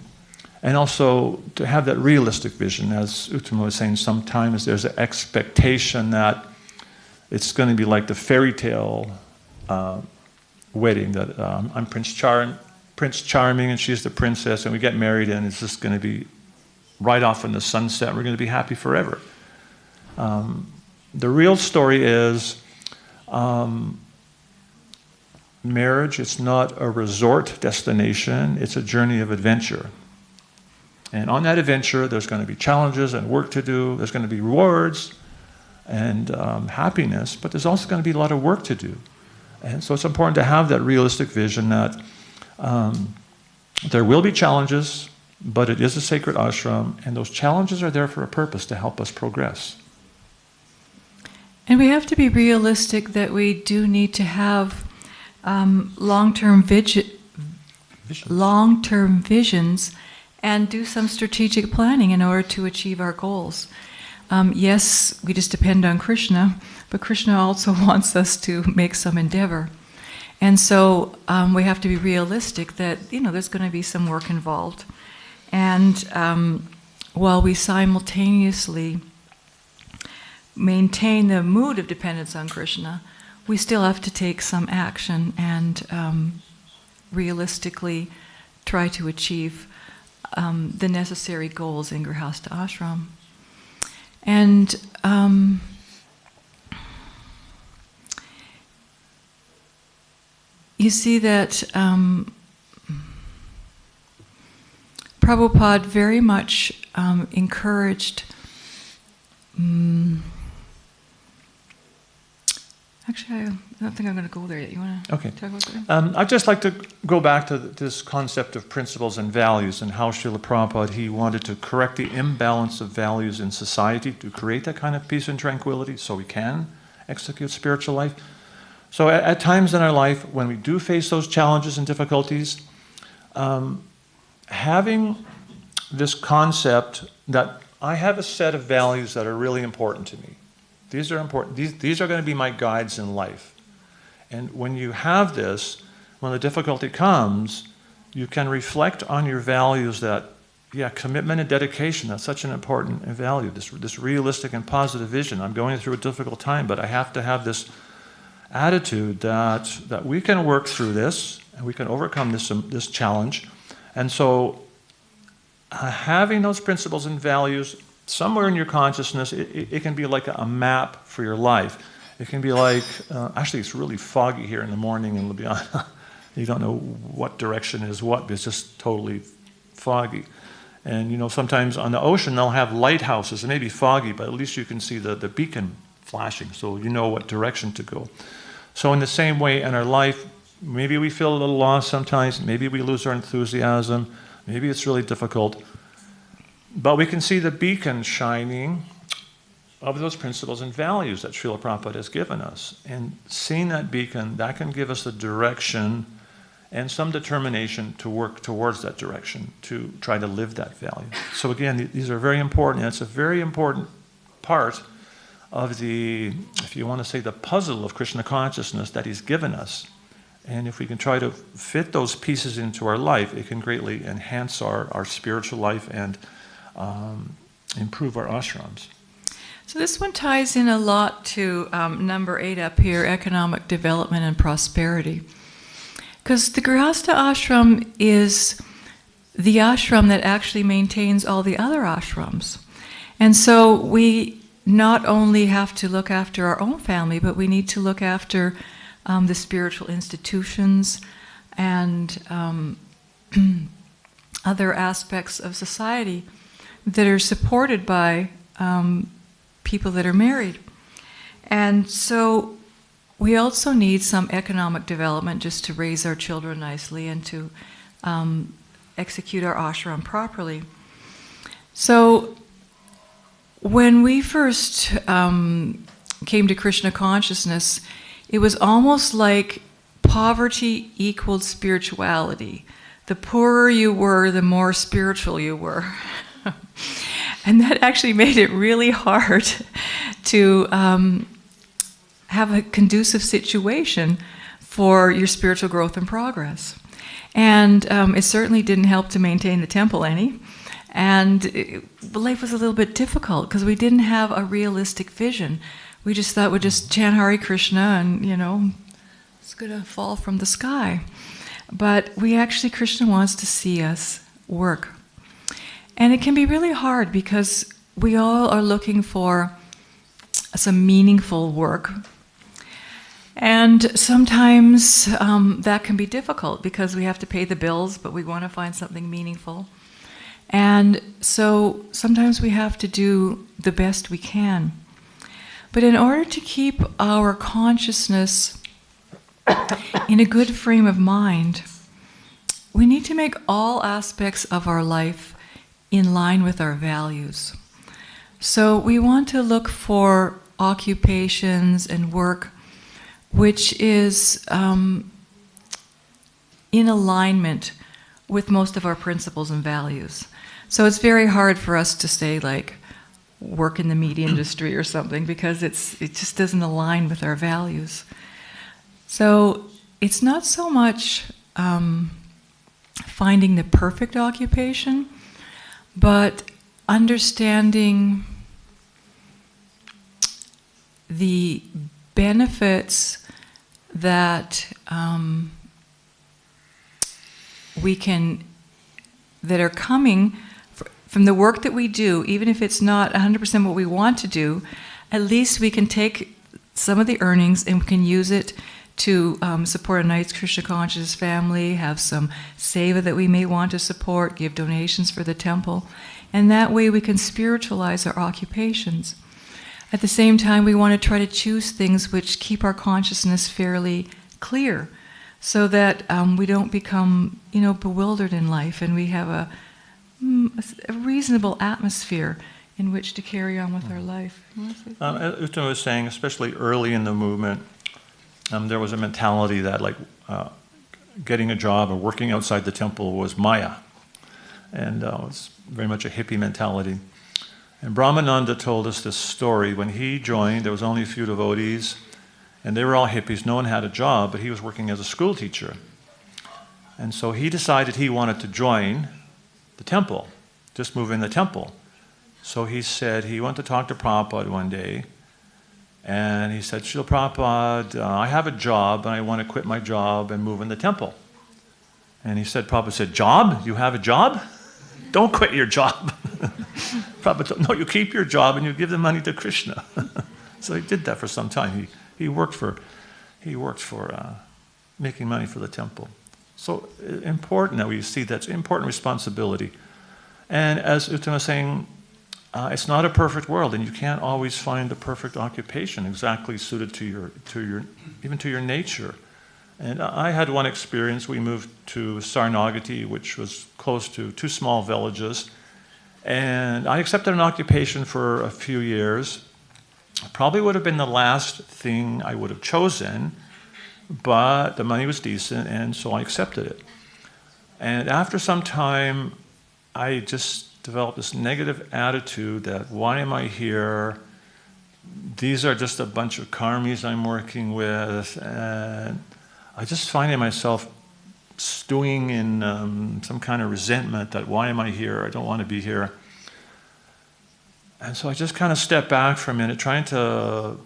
D: and also to have that realistic vision. As Uttama was saying, sometimes there's an expectation that it's going to be like the fairy tale wedding, that I'm Prince Charming and she's the princess, and we get married and it's just going to be right off in the sunset, we're going to be happy forever. The real story is marriage, it's not a resort destination, it's a journey of adventure. And on that adventure, there's going to be challenges and work to do, there's going to be rewards and happiness, but there's also going to be a lot of work to do. And so it's important to have that realistic vision that there will be challenges, but it is a sacred ashram, and those challenges are there for a purpose, to help us progress.
E: And we have to be realistic that we do need to have long-term visions and do some strategic planning in order to achieve our goals. Yes, we just depend on Krishna, but Krishna also wants us to make some endeavor. And so we have to be realistic that, there's going to be some work involved. And while we simultaneously maintain the mood of dependence on Krishna, we still have to take some action and realistically try to achieve the necessary goals in Grihastha Ashram. And you see that Prabhupada very much encouraged. Actually, I don't think I'm going to go there yet. You want to talk about that?
D: I'd just like to go back to this concept of principles and values, and how Srila Prabhupada, he wanted to correct the imbalance of values in society to create that kind of peace and tranquility so we can execute spiritual life. So at times in our life, when we do face those challenges and difficulties, having this concept that I have a set of values that are really important to me. These are important. These are going to be my guides in life. And when you have this, when the difficulty comes, you can reflect on your values that, commitment and dedication, that's such an important value, this realistic and positive vision. I'm going through a difficult time, but I have to have this attitude that we can work through this, and we can overcome this challenge. And so having those principles and values somewhere in your consciousness, it can be like a map for your life. It can be like, actually it's really foggy here in the morning in Ljubljana. You don't know what direction is what, but it's just totally foggy. And sometimes on the ocean they'll have lighthouses. It may be foggy, but at least you can see the beacon flashing, so you know what direction to go. So in the same way in our life, maybe we feel a little lost sometimes, maybe we lose our enthusiasm, maybe it's really difficult, but we can see the beacon shining of those principles and values that Srila Prabhupada has given us. And seeing that beacon, that can give us the direction and some determination to work towards that direction, to try to live that value. So again, these are very important, and it's a very important part of the, if you want to say, the puzzle of Krishna consciousness that he's given us. And if we can try to fit those pieces into our life, it can greatly enhance our spiritual life and improve our ashrams.
E: So this one ties in a lot to number 8 up here, economic development and prosperity. Because the Grihastha ashram is the ashram that actually maintains all the other ashrams. And so we not only have to look after our own family, but we need to look after the spiritual institutions and other aspects of society that are supported by people that are married. And so we also need some economic development just to raise our children nicely and to execute our ashram properly. So when we first came to Krishna consciousness, it was almost like poverty equaled spirituality. The poorer you were, the more spiritual you were. And that actually made it really hard to have a conducive situation for your spiritual growth and progress. And it certainly didn't help to maintain the temple any. And life was a little bit difficult because we didn't have a realistic vision. We just thought we'd just chant Hare Krishna and, it's going to fall from the sky. But Krishna wants to see us work. And it can be really hard because we all are looking for some meaningful work. And sometimes that can be difficult because we have to pay the bills, but we want to find something meaningful. And so sometimes we have to do the best we can. But in order to keep our consciousness in a good frame of mind, we need to make all aspects of our life in line with our values. So we want to look for occupations and work which is in alignment with most of our principles and values. So it's very hard for us to say, like, work in the meat industry or something, because it just doesn't align with our values. So it's not so much finding the perfect occupation, but understanding the benefits that that are coming from the work that we do, even if it's not 100% what we want to do. At least we can take some of the earnings and we can use it to support a nice Krishna conscious family, have some seva that we may want to support, give donations for the temple, and that way we can spiritualize our occupations. At the same time, we want to try to choose things which keep our consciousness fairly clear, so that we don't become, bewildered in life, and we have a reasonable atmosphere in which to carry on with our life.
D: Uttama was saying, especially early in the movement, there was a mentality that getting a job or working outside the temple was Maya, and it was very much a hippie mentality. And Brahmananda told us this story. When he joined, there was only a few devotees, and they were all hippies. No one had a job, but he was working as a school teacher. And so he decided he wanted to join the temple, just move in the temple. So he said he went to talk to Prabhupada one day, and he said, Srila Prabhupada, I have a job, and I want to quit my job and move in the temple. And he said, Prabhupada said, job? You have a job? Don't quit your job. Prabhupada told, no, you keep your job and you give the money to Krishna. So he did that for some time. He worked for making money for the temple. So important that we see that's important responsibility. And as Uttama was saying, it's not a perfect world, and you can't always find the perfect occupation exactly suited to your nature. And I had one experience. We moved to Sarnagati, which was close to 2 small villages, and I accepted an occupation for a few years. Probably would have been the last thing I would have chosen, but the money was decent, and so I accepted it. And after some time, I just developed this negative attitude that, why am I here? These are just a bunch of karmis I'm working with, and I just finding myself stewing in some kind of resentment that, why am I here? I don't want to be here. And so I just kind of stepped back for a minute, trying to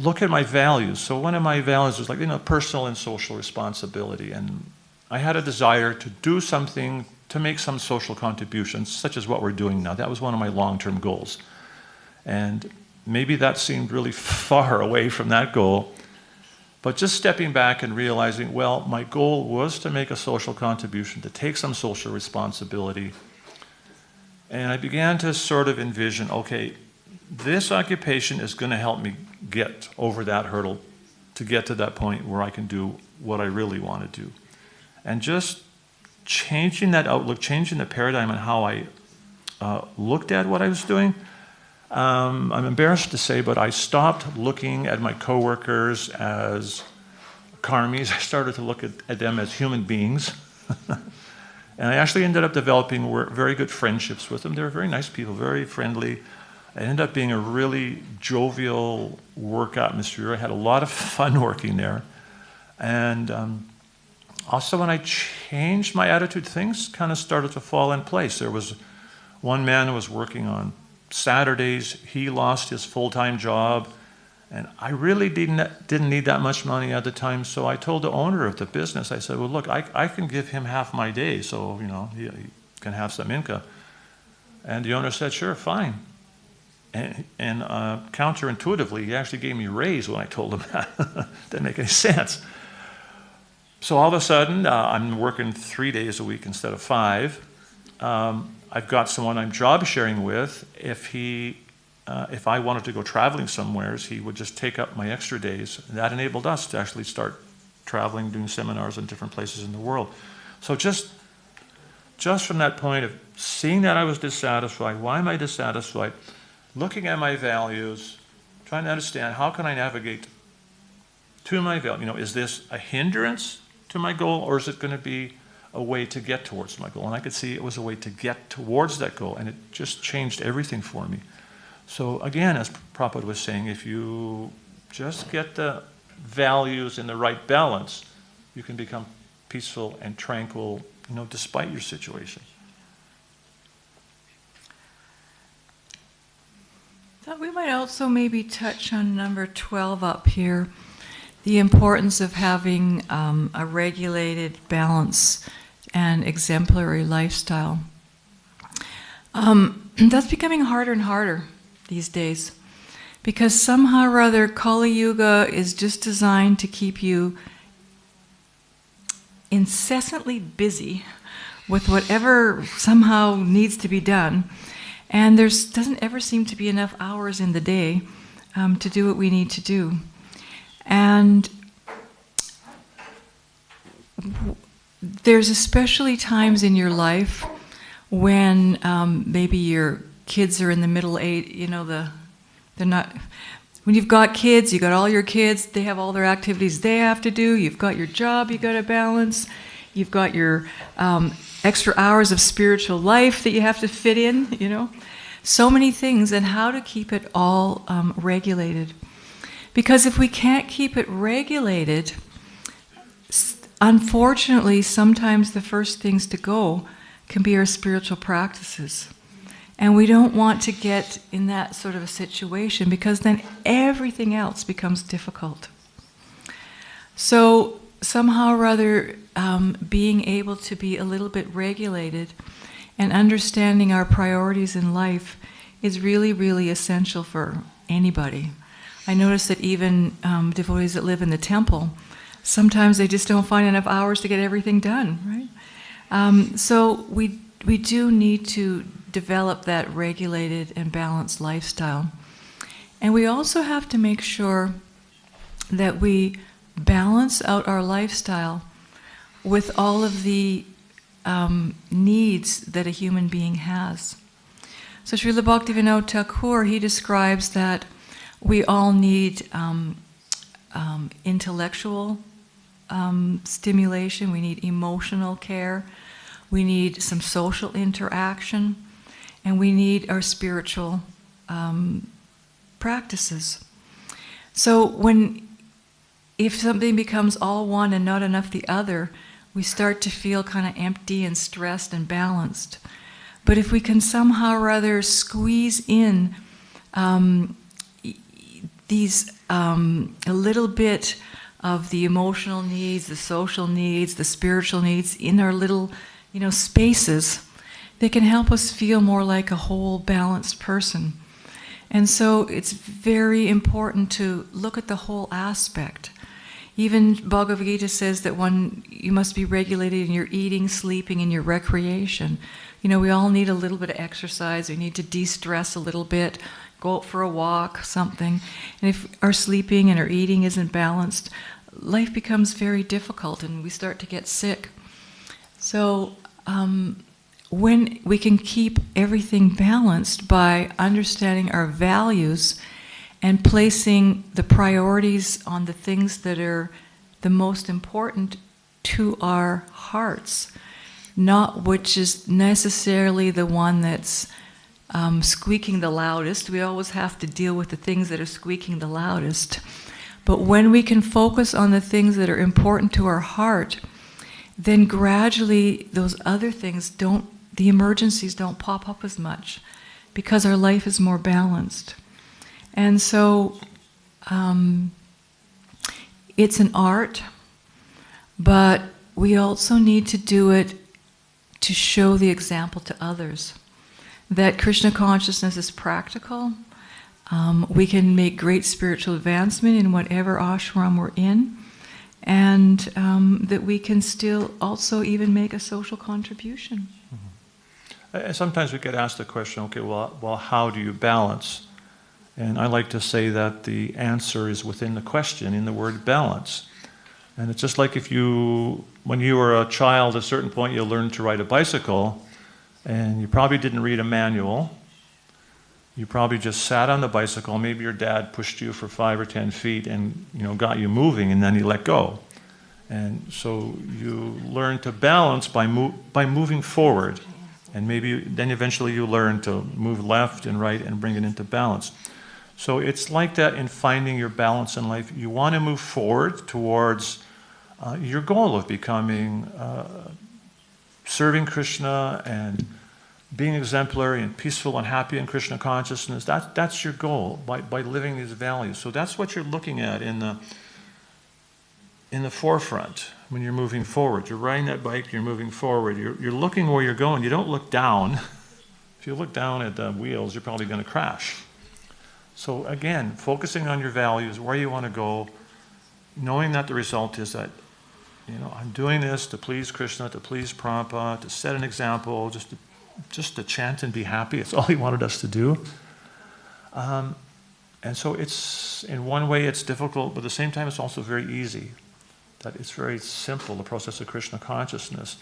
D: look at my values. So one of my values was personal and social responsibility. And I had a desire to do something to make some social contributions, such as what we're doing now. That was one of my long-term goals. And maybe that seemed really far away from that goal. But just stepping back and realizing, well, my goal was to make a social contribution, to take some social responsibility. And I began to sort of envision, okay, this occupation is going to help me get over that hurdle, to get to that point where I can do what I really want to do. And just changing that outlook, changing the paradigm on how I looked at what I was doing. I'm embarrassed to say, but I stopped looking at my coworkers as karmis. I started to look at them as human beings. And I actually ended up developing very good friendships with them. They were very nice people, very friendly. It ended up being a really jovial work atmosphere. I had a lot of fun working there. And also when I changed my attitude, things kind of started to fall in place. There was one man who was working on Saturdays. He lost his full-time job. And I really didn't need that much money at the time, so I told the owner of the business, I said, well, look, I can give him half my day, so, he can have some income. And the owner said, sure, fine. And counterintuitively, he actually gave me a raise when I told him that. Didn't make any sense. So all of a sudden, I'm working 3 days a week instead of 5. I've got someone I'm job sharing with. If I wanted to go traveling somewhere, he would just take up my extra days. And that enabled us to actually start traveling, doing seminars in different places in the world. So just from that point of seeing that I was dissatisfied, why am I dissatisfied? Looking at my values, trying to understand how can I navigate to my value. Is this a hindrance to my goal, or is it going to be a way to get towards my goal? And I could see it was a way to get towards that goal, and it just changed everything for me. So again, as Prabhupada was saying, if you just get the values in the right balance, you can become peaceful and tranquil, despite your situation.
E: Thought we might also maybe touch on number 12 up here, the importance of having a regulated, balance, and exemplary lifestyle. That's becoming harder and harder these days, because somehow or other Kali Yuga is just designed to keep you incessantly busy with whatever somehow needs to be done, and there doesn't ever seem to be enough hours in the day to do what we need to do. And there's especially times in your life when maybe your kids are in the middle age, they're not, when you've got kids, you've got all your kids, they have all their activities they have to do, you've got your job you got to balance, you've got your extra hours of spiritual life that you have to fit in, so many things, and how to keep it all regulated. Because if we can't keep it regulated, unfortunately, sometimes the first things to go can be our spiritual practices. And we don't want to get in that sort of a situation, because then everything else becomes difficult. So somehow or other, being able to be a little bit regulated and understanding our priorities in life is really, really essential for anybody. I notice that even devotees that live in the temple, sometimes they just don't find enough hours to get everything done, right? So we do need to develop that regulated and balanced lifestyle. And we also have to make sure that we balance out our lifestyle with all of the needs that a human being has. So Srila Bhaktivinoda Thakur, he describes that we all need intellectual stimulation, we need emotional care, we need some social interaction, and we need our spiritual practices. So if something becomes all one and not enough the other, we start to feel kind of empty and stressed and balanced. But if we can somehow or other squeeze in these a little bit of the emotional needs, the social needs, the spiritual needs in our little, spaces, they can help us feel more like a whole balanced person. And so it's very important to look at the whole aspect. Even Bhagavad Gita says that you must be regulated in your eating, sleeping, and your recreation. We all need a little bit of exercise. We need to de-stress a little bit, go out for a walk, something. And if our sleeping and our eating isn't balanced, life becomes very difficult and we start to get sick. So when we can keep everything balanced by understanding our values and placing the priorities on the things that are the most important to our hearts, not which is necessarily the one that's squeaking the loudest. We always have to deal with the things that are squeaking the loudest. But when we can focus on the things that are important to our heart, then gradually those other things the emergencies don't pop up as much because our life is more balanced. And so it's an art, but we also need to do it to show the example to others. That Krishna consciousness is practical. We can make great spiritual advancement in whatever ashram we're in, and that we can still also even make a social contribution.
D: Mm-hmm. Sometimes we get asked the question, okay, well, how do you balance? And I like to say that the answer is within the question, in the word balance. And it's just like when you were a child, at a certain point you learned to ride a bicycle, and you probably didn't read a manual. You probably just sat on the bicycle. Maybe your dad pushed you for 5 or 10 feet and got you moving, and then you let go. And so you learn to balance by moving forward, and then eventually you learn to move left and right and bring it into balance. So it's like that in finding your balance in life. You want to move forward towards your goal of becoming, serving Krishna and being exemplary and peaceful and happy in Krishna consciousness. That's your goal by living these values. So that's what you're looking at in the forefront when you're moving forward. You're riding that bike, you're moving forward. You're looking where you're going. You don't look down. If you look down at the wheels, you're probably going to crash. So again, focusing on your values, where you want to go, knowing that the result is that, I'm doing this to please Krishna, to please Prabhupada, to set an example, just to chant and be happy. It's all he wanted us to do. And so it's, in one way it's difficult, but at the same time it's also very easy. That it's very simple, the process of Krishna consciousness.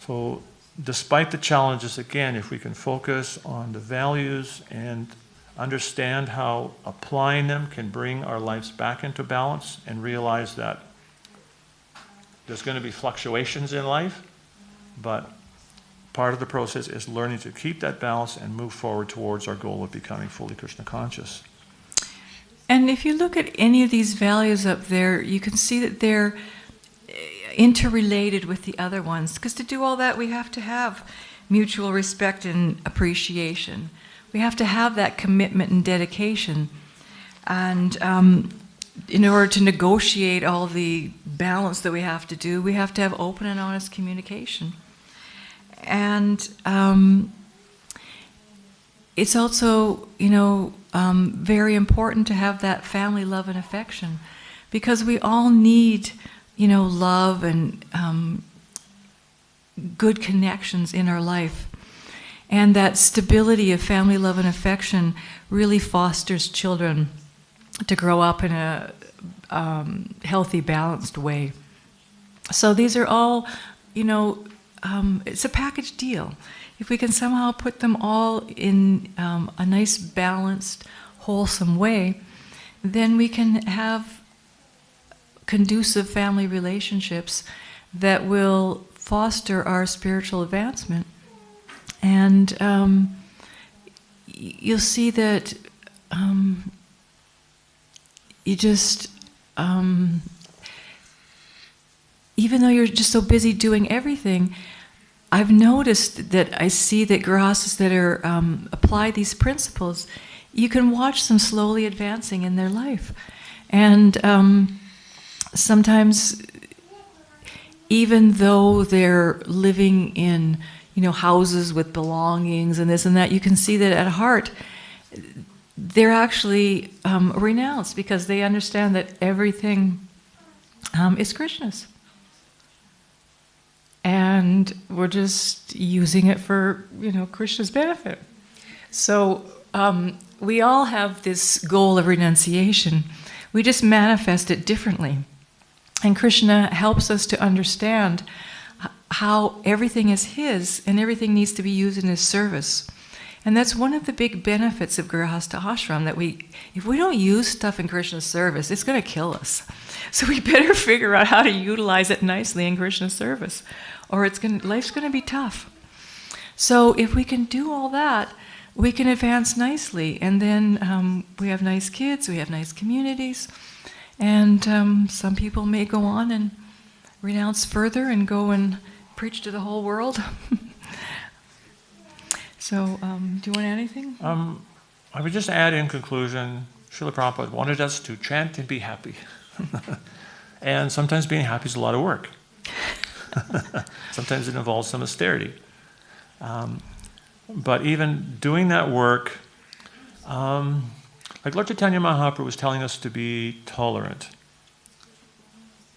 D: So despite the challenges, again, if we can focus on the values and understand how applying them can bring our lives back into balance and realize that there's going to be fluctuations in life, but part of the process is learning to keep that balance and move forward towards our goal of becoming fully Krishna conscious.
E: And if you look at any of these values up there, you can see that they're interrelated with the other ones. Because to do all that, we have to have mutual respect and appreciation. We have to have that commitment and dedication. And in order to negotiate all the balance that we have to do, we have to have open and honest communication. And it's also, very important to have that family love and affection, because we all need, love and good connections in our life. And that stability of family love and affection really fosters children to grow up in a healthy, balanced way. So these are all, it's a package deal. If we can somehow put them all in a nice, balanced, wholesome way, then we can have conducive family relationships that will foster our spiritual advancement. And you'll see that you just, even though you're just so busy doing everything, I've noticed that I see that grihastas that are apply these principles, you can watch them slowly advancing in their life. And sometimes, even though they're living in houses with belongings and this and that, you can see that at heart they're actually renounced, because they understand that everything is Krishna's. And we're just using it for, Krishna's benefit. So we all have this goal of renunciation. We just manifest it differently. And Krishna helps us to understand how everything is his and everything needs to be used in his service. And that's one of the big benefits of Grihastha ashram, that if we don't use stuff in Krishna's service, it's going to kill us. So we better figure out how to utilize it nicely in Krishna's service, or life's going to be tough. So if we can do all that, we can advance nicely. And then we have nice kids, we have nice communities, and some people may go on and renounce further and go and preach to the whole world. So, do you want to add anything?
D: I would just add in conclusion, Srila Prabhupada wanted us to chant and be happy. And sometimes being happy is a lot of work. Sometimes it involves some austerity. But even doing that work, like Lord Chaitanya Mahaprabhu was telling us to be tolerant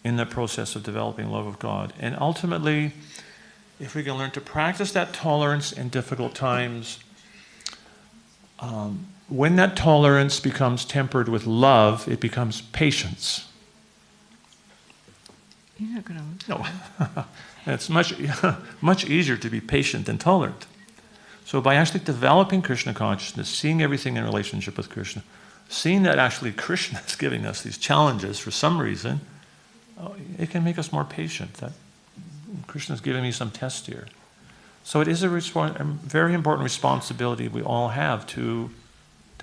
D: in the process of developing love of God. And ultimately, if we can learn to practice that tolerance in difficult times, when that tolerance becomes tempered with love, it becomes patience.
E: You're not going to...
D: No. It's much easier to be patient than tolerant. So by actually developing Krishna consciousness, seeing everything in relationship with Krishna, seeing that actually Krishna is giving us these challenges for some reason, it can make us more patient. That Krishna is giving me some test here. So it is a very important responsibility we all have to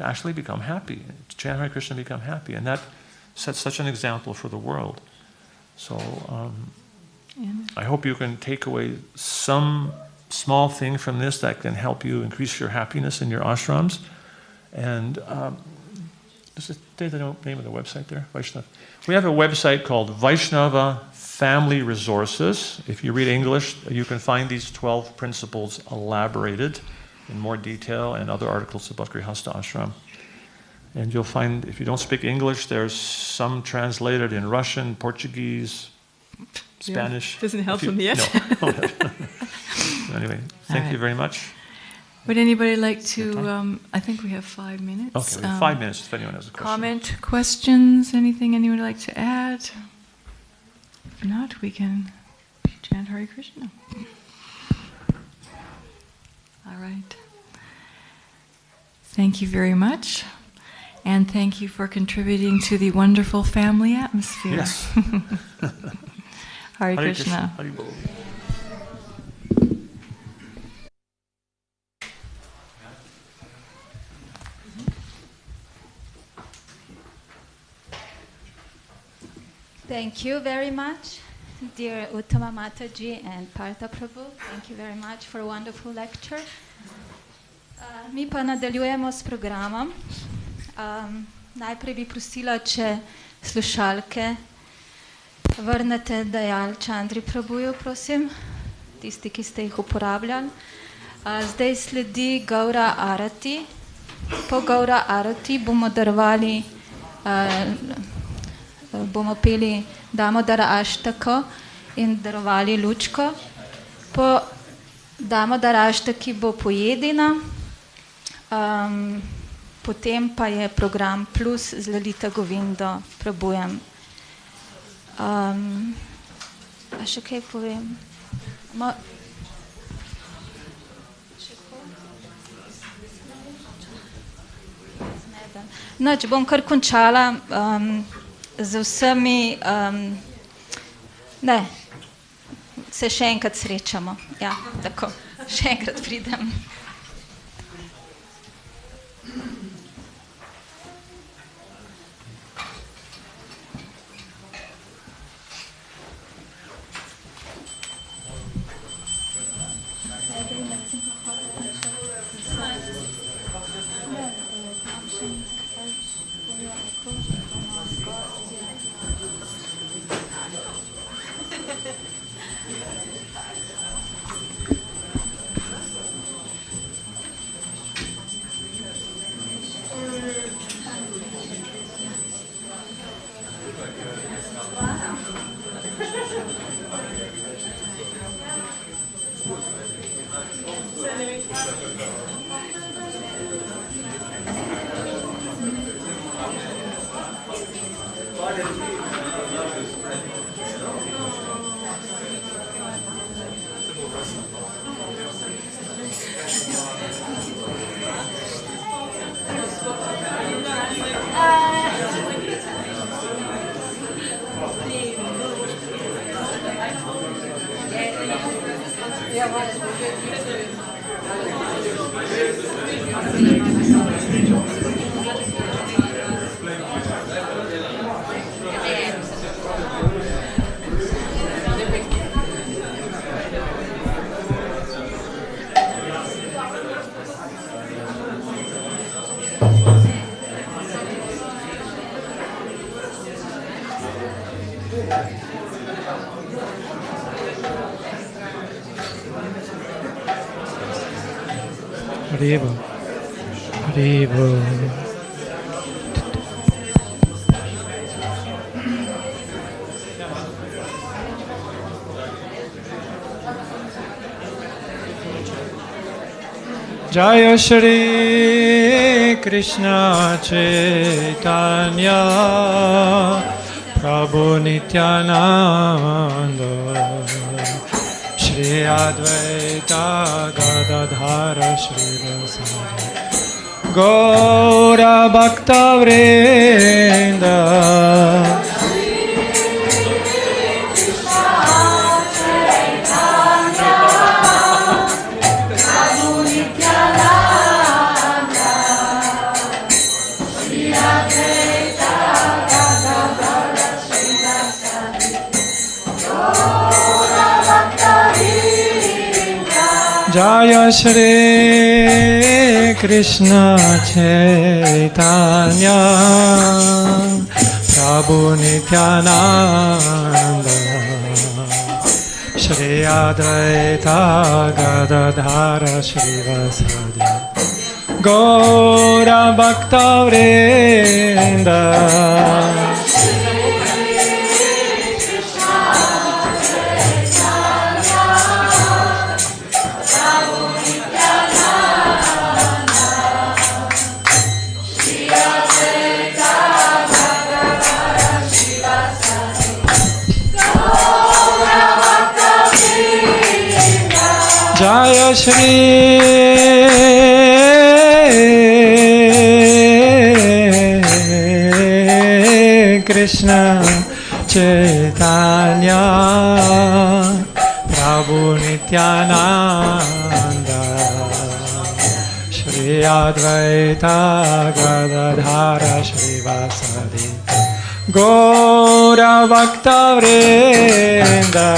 D: actually become happy, to chant Hare Krishna and become happy. And that sets such an example for the world. So I hope you can take away some small thing from this that can help you increase your happiness in your ashrams. And does it say the name of the website there? Vaishnava. We have a website called Vaishnava Family Resources. If you read English, you can find these 12 principles elaborated in more detail and other articles about Grihastha Ashram. And you'll find, if you don't speak English, there's some translated in Russian, Portuguese, Spanish.
E: Yeah, doesn't help them yet.
D: No. Anyway, thank you very much.
E: Would anybody like to, I think we have 5 minutes.
D: Okay, we have 5 minutes if anyone has a question.
E: Comment, questions, anything anyone would like to add? If not, we can chant Hare Krishna. All right. Thank you very much. And thank you for contributing to the wonderful family atmosphere.
D: Yes.
E: Hare Krishna.
D: Hare Bol.
C: Thank you very much, dear Uttama Mataji and Partha Prabhu. Thank you very much for a wonderful lecture. Mi pa nadaljujemo s programom. Najprej bi prosila, če slušalke vrnete dajal Chandri Prabhuju, prosim, tisti, ki ste jih uporabljali. Zdaj sledi Gaura Arati. Po Gaura Arati bomo darovali, bomo peli Damodara Ashtako in darovali lučko. Po Dama Darašta, ki bo pojedina, potem pa je program plus z Lalita Govindo Prabhujem. A še kaj povem? No, če bom kar končala z vsemi, ne, se še enkrat srečamo. Ja, tako, še enkrat pridem.
F: Haribo, Haribo. Jaya Shri Krishna Chaitanya Prabhu Nityananda Shri Advaita Gadadhara Srivasadi Gaura Bhakta Vrinda Jaya Shri Krishna Chaitanya Prabhu Nityananda Shri Advaita Gadadhara Srivasadi Gaura Bhakta Vrinda Jaya Shri Krishna Chaitanya Prabhu Nityananda Shri Advaita Gadadhara Srivasadi Gaura Bhakta Vrinda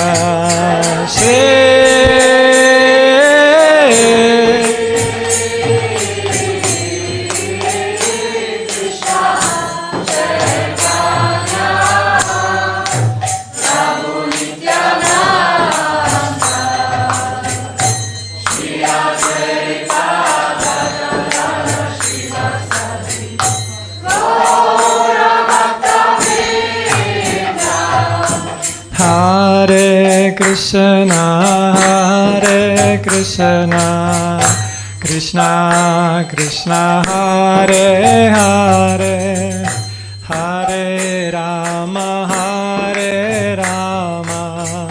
F: Hare Krishna, Hare Krishna, Krishna Krishna Hare Hare, Hare Rama Hare Rama,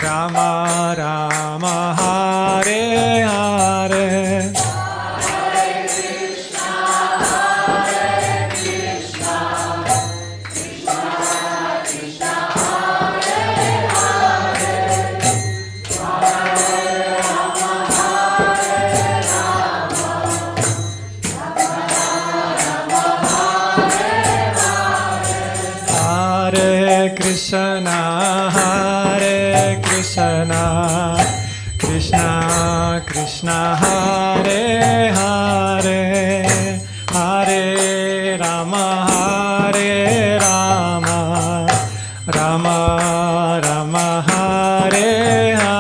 F: Rama Rama Hare Hare. Krishna, Hare Krishna, Krishna Krishna Hare Hare, Hare Rama Hare Rama, Rama Rama Hare Hare.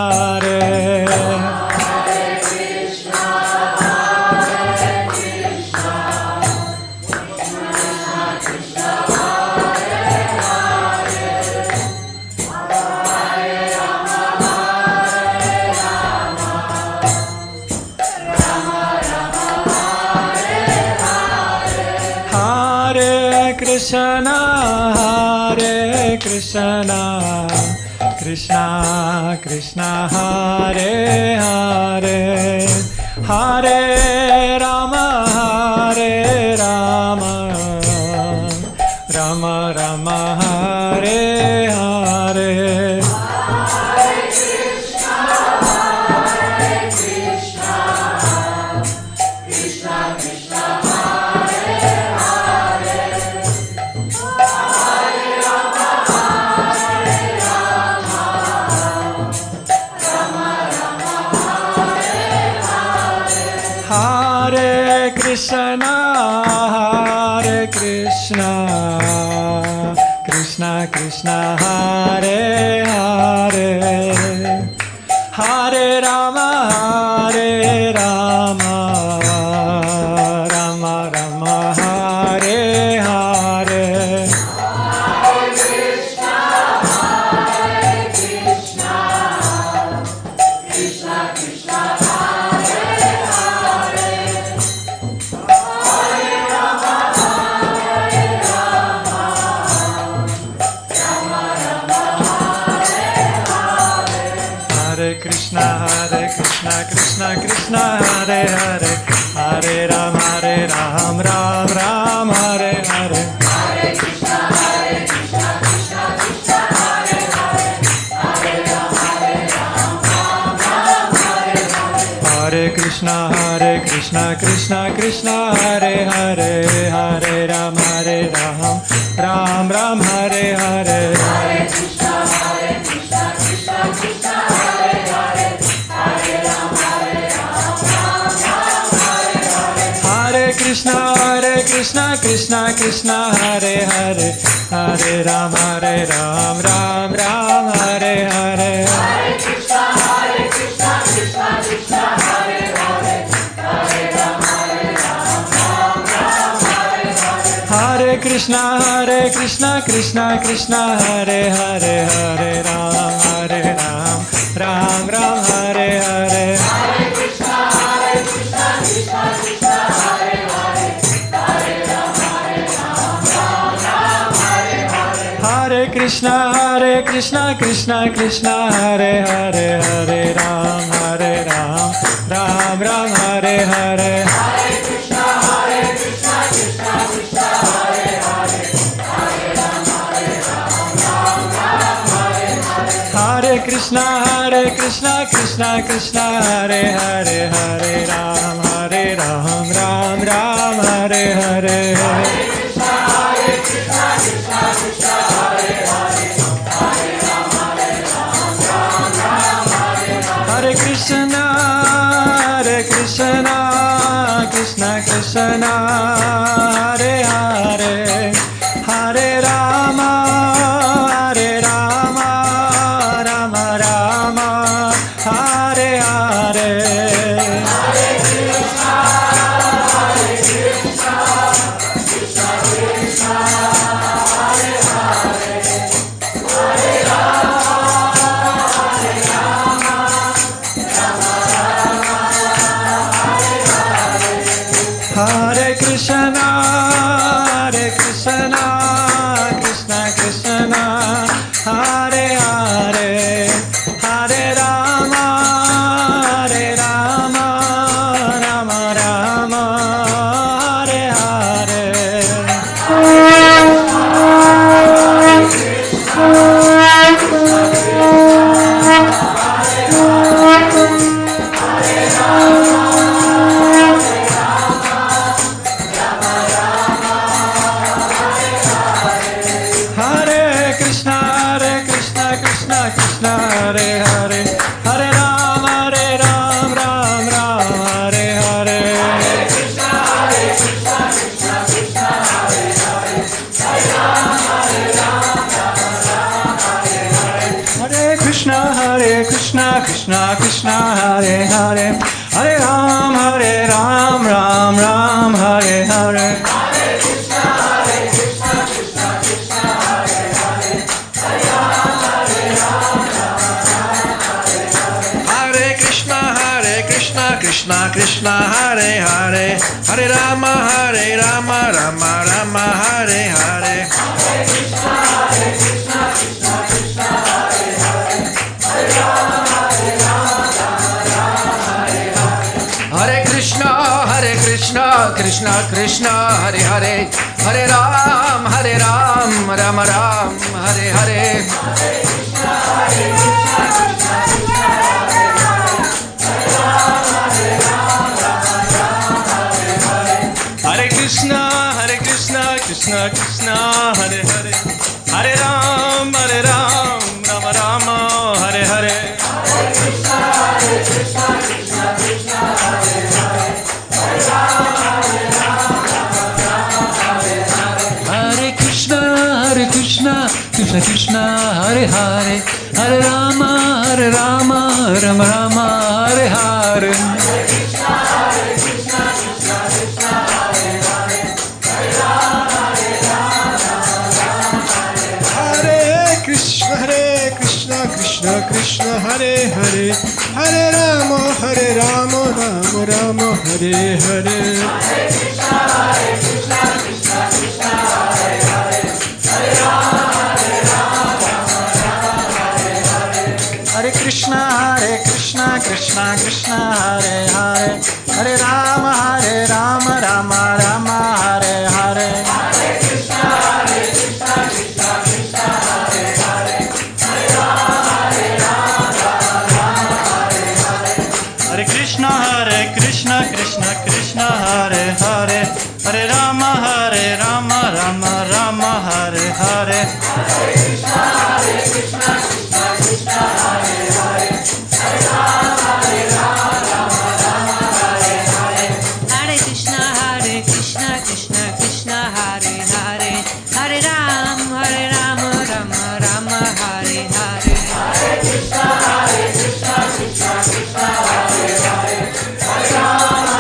F: Krishna, Hare Krishna, Krishna Krishna Hare Hare, Hare Rama Hare Rama, Rama Rama Hare Hare. Krishna, Hare Krishna, Krishna Krishna Hare Hare, Hare Rama Hare Rama, Rama Rama Hare Hare. Krishna, Krishna Krishna Hare Hare, Hare Ram Ram Ram Hare Hare. Hare Krishna, Krishna Krishna Hare Hare, Hare Ram Ram Ram Hare Hare. Hare Krishna, Krishna Krishna Hare Hare, Hare Ram Ram Ram Hare Hare. Hare Krishna, Krishna Krishna Hare Hare, Hare Ram Ram Ram Hare Hare. Hare Krishna, Krishna Krishna Hare Hare, Hare Ram Ram Ram Hare Hare. Hare Krishna, Krishna Krishna Hare Hare, Hare Ram Ram Ram Hare Hare. Hare Krishna, Krishna Krishna Hare Hare, Hare Ram Ram Hare Hare. Hare Krishna, Krishna Krishna Hare Hare, Hare Ram Ram Hare Hare. Hare Krishna, Krishna Krishna Hare Hare, Hare Ram Ram Hare Hare. Hare Krishna, Krishna Krishna Hare Hare, Hare Ram Hare Hare. Hare Krishna, Krishna Krishna Hare Hare, Hare Ram Ram Hare Hare. Hare Krishna, Krishna Krishna Hare Hare, Hare Ram Hare Hare. Hare Krishna, Krishna Krishna Hare Hare, Hare Rama Rama Rama Hare Hare. Hare Krishna, Krishna Krishna Hare Hare, Hare Rama Rama Rama Hare Krishna, Krishna Krishna, Hare Hare, Hare Rama, Rama Rama, Hare Hare. Hare Hare, Hare Ram, Ram Ram, Hare Hare. Hare Krishna, Krishna Krishna, Hare Hare, Hare Ram, Ram Ram, Hare Krishna, Krishna Krishna, Hare Hare, Hare Ram, Ram Ram, Hare Hare. Hare Krishna, Krishna Krishna, Hare Hare, Hare Ram, Krishna Krishna, Hare Hare, Hare Rama, Rama Rama, Hare Hare. Hare Krishna, Krishna Krishna, Hare Hare, Hare Rama, Hare Hare. Hare Krishna, Krishna Krishna, Hare Hare, Hare Ram, Rama Ram, Hare Hare. Hare Krishna, Krishna Krishna, Hare Hare, Hare Ram, Hare Krishna, Krishna Krishna, Hare Hare, Hare Ram, Rama Rama, Hare Hare. Hare Krishna, Krishna Krishna, Hare Hare, Hare Ram, Hare Krishna, Krishna Krishna, Hare Hare, Hare Rama, Rama Rama, Hare Hare. Hare Krishna, Krishna Krishna, Hare Hare, Hare Rama, Hare Krishna, Krishna Krishna, Hare Hare, Hare Rama, Rama Rama, Hare Hare. Hare Krishna, Krishna Krishna, Hare Hare, Hare Rama, Hare Krishna, Krishna Krishna, Hare Hare, Hare Rama, Rama Rama, Hare Hare. Hare Krishna, Krishna Krishna, Hare Hare, Hare Rama, Hare Hare. Hare Krishna, Krishna Krishna, Hare Hare, Hare Rama, Rama Rama, Hare Hare. Hare Krishna, Krishna Krishna, Hare Hare, Hare Rama, Rama Hare Hare. Hare Krishna, Krishna Krishna, Hare Hare, Hare Rama, Rama Rama, Hare Hare. Hare Krishna, Krishna Krishna, Hare Hare, Hare Rama, Rama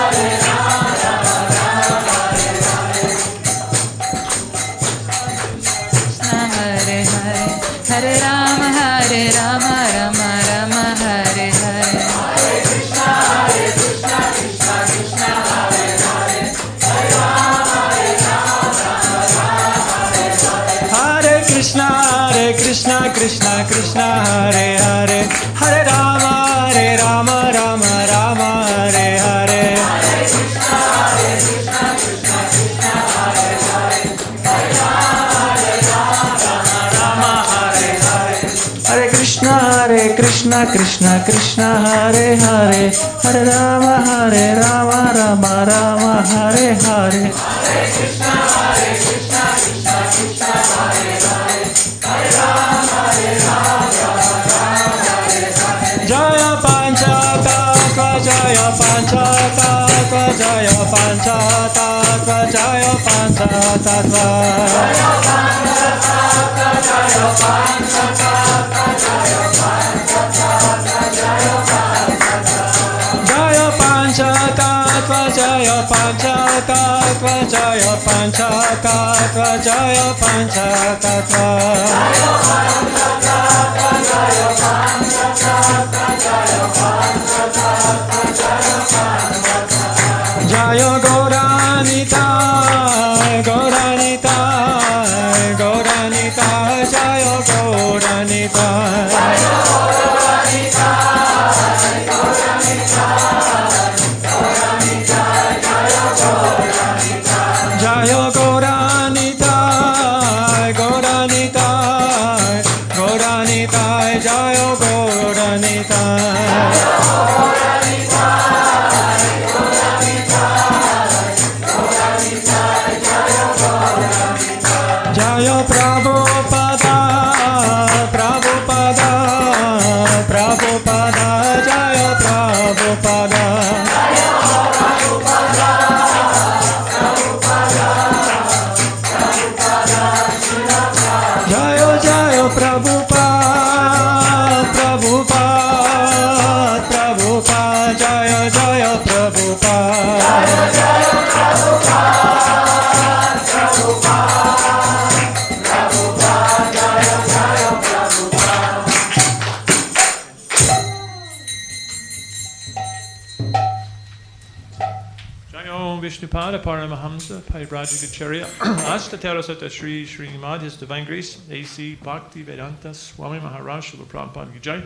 F: Hare Hare. Hare Rama, Rama Rama, Hare Hare. Hare Krishna, Krishna Krishna, Hare Hare, Hare Rama, Hare Hare. Hare Krishna, Krishna Krishna, Hare Hare, Hare Rama, Rama Rama, Hare Hare. Hare Krishna, Krishna Krishna, Hare Hare, Hare Rama, Rama Hare Hare. Hare Krishna, Krishna Hare Hare, Hare Rama, Rama Rama, Hare Hare. Hare Krishna, Krishna Krishna, Hare Hare, Hare Rama, Jaya Panchatattva, Jaya Panchatattva, Jaya Panchatattva, Jaya Panchatattva. Jaya Panchatattva, Jaya Panchatattva, Jaya Panchatattva, Jaya Panchatattva. Jaya Panchatattva, Jaya Panchatattva, Jaya Panchatattva, Jaya Panchatattva, Jaya Panchatattva, Jaya Panchatattva, Jaya Panchatattva. Jaya Gaurani
D: Vishnupada Paramahamsa Parivrajagacharya Ashtaterasata Sri Srimad His Divine Grace A.C. Bhakti Vedanta Swami Maharaj Srila Prabhupada Ki Jai.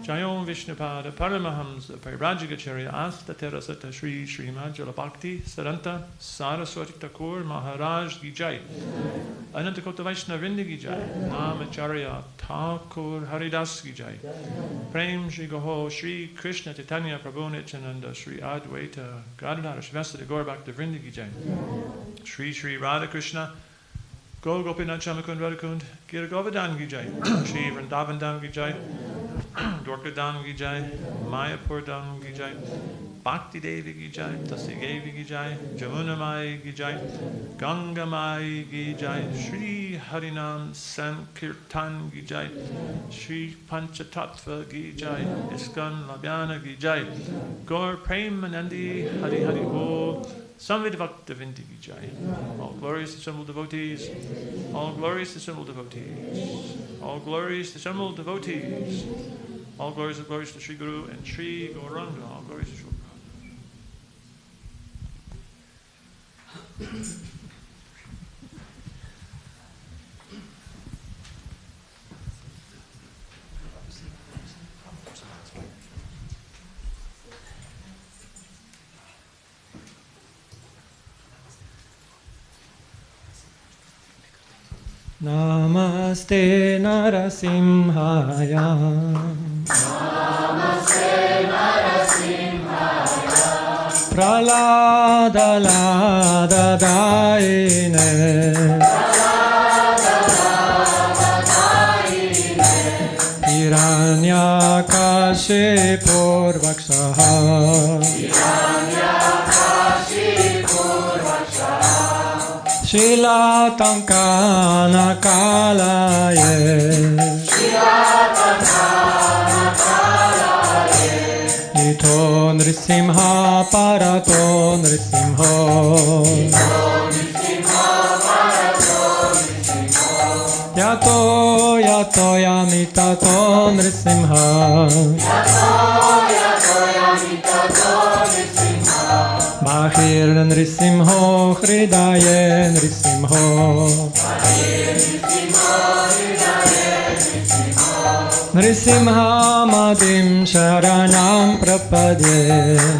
D: Jayom Vishnupada Paramahamsa Parivrajagacharya Ashtaterasata Sri Srimad Jala Bhakti Saranta Saraswati Thakur Maharaj Ki Jai. Anantakota Vaishnavrinda Ki Jai. Namacharya Thakur Haridas Ki Jai. Prem Shri Goho Shri Krishna Chaitanya Prabhu Nityananda Shri Advaita Gadadhara Shivasada Gaur Bhakta Vrinda Ki Jai. Shri Shri Radha Krishna Go Gopinath Shamakund Radhakund Gira Govardhan Ki Jai. Shri Vrindavan Dham Ki Jai. Dwarka Dham Ki Jai. Mayapur Dham Ki Jai. Bhakti Devi Ki Jai. Tasi Devi Ki Jai. Jamuna Mai Ki Jai. Ganga Mai Ki Jai. Shri Harinam Sankirtan Ki Jai. Shri Panchatattva Ki Jai. ISKCON Ljubljana Ki Jai. Gaur Premanandi Hari Hari Bo. Samved Bhakta Vindi Ki Jai. All glories to assembled devotees. All glories to assembled devotees. All glories to assembled devotees. All glories to Sri Guru and Sri Gauranga. All glories to Sri
F: Namaste Narasimhaya.
G: Namaste Narasimhaya.
F: Pralada Lada Daine.
G: Pralada Lada Daine.
F: Hiranyakashipur Vakshaha.
G: Hiranyakashipur Vakshaha.
F: Shilatankana Kalaye.
G: Shilatankana Kalaye.
F: Nito Nrisimha Parato Nrisimho.
G: Nito Nrisimha Parato Nrisimho.
F: Yato Yato Yamitato Nrisimha.
G: Yato Yato Yamitato Nrisimha.
F: Mahir Nrisimho Hridaye Nrisimho.
G: Mahir Nrisimho Hridaye Nrisimho.
F: Nrisimha Madim Sharanam Prapadye.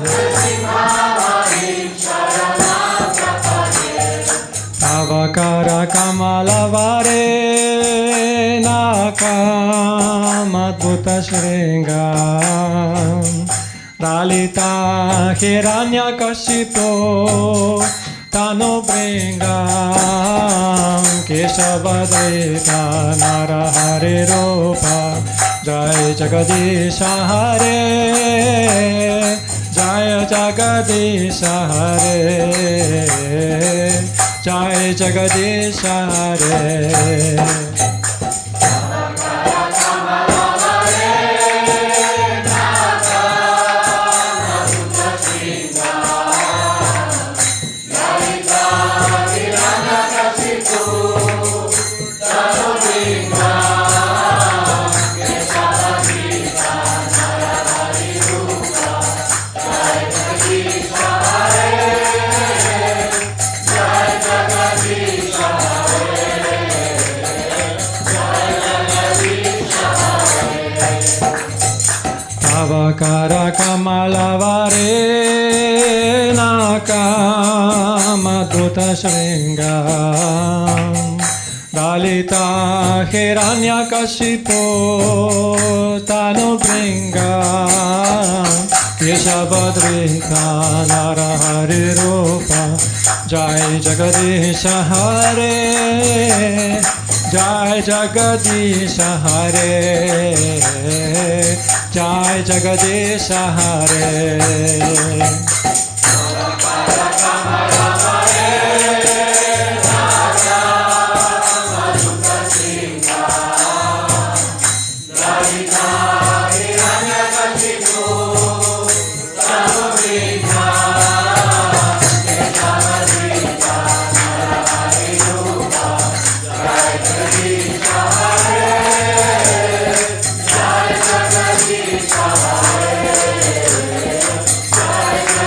G: Nrisimha Madim Sharanam Prapadye.
F: Tavakara Kamalavare Nakamadbhuta Shringam. Dalita Hiranyakashipo Tanu Bringam. Keshavadrita Narahari Rupa. Jai Jagadisha Hare. Jai Jagadisha Hare. Jai Jagadisha Hare. Avakara Kamalavare Nakamadbhuta Shringam. Dalita Hiranyakashipo Tanu Bringam. Keshavadrita Narahari Rupa. Jai Jagadisha Hare. Jai Jagadisha Hare. Jai Jagadisha Hare.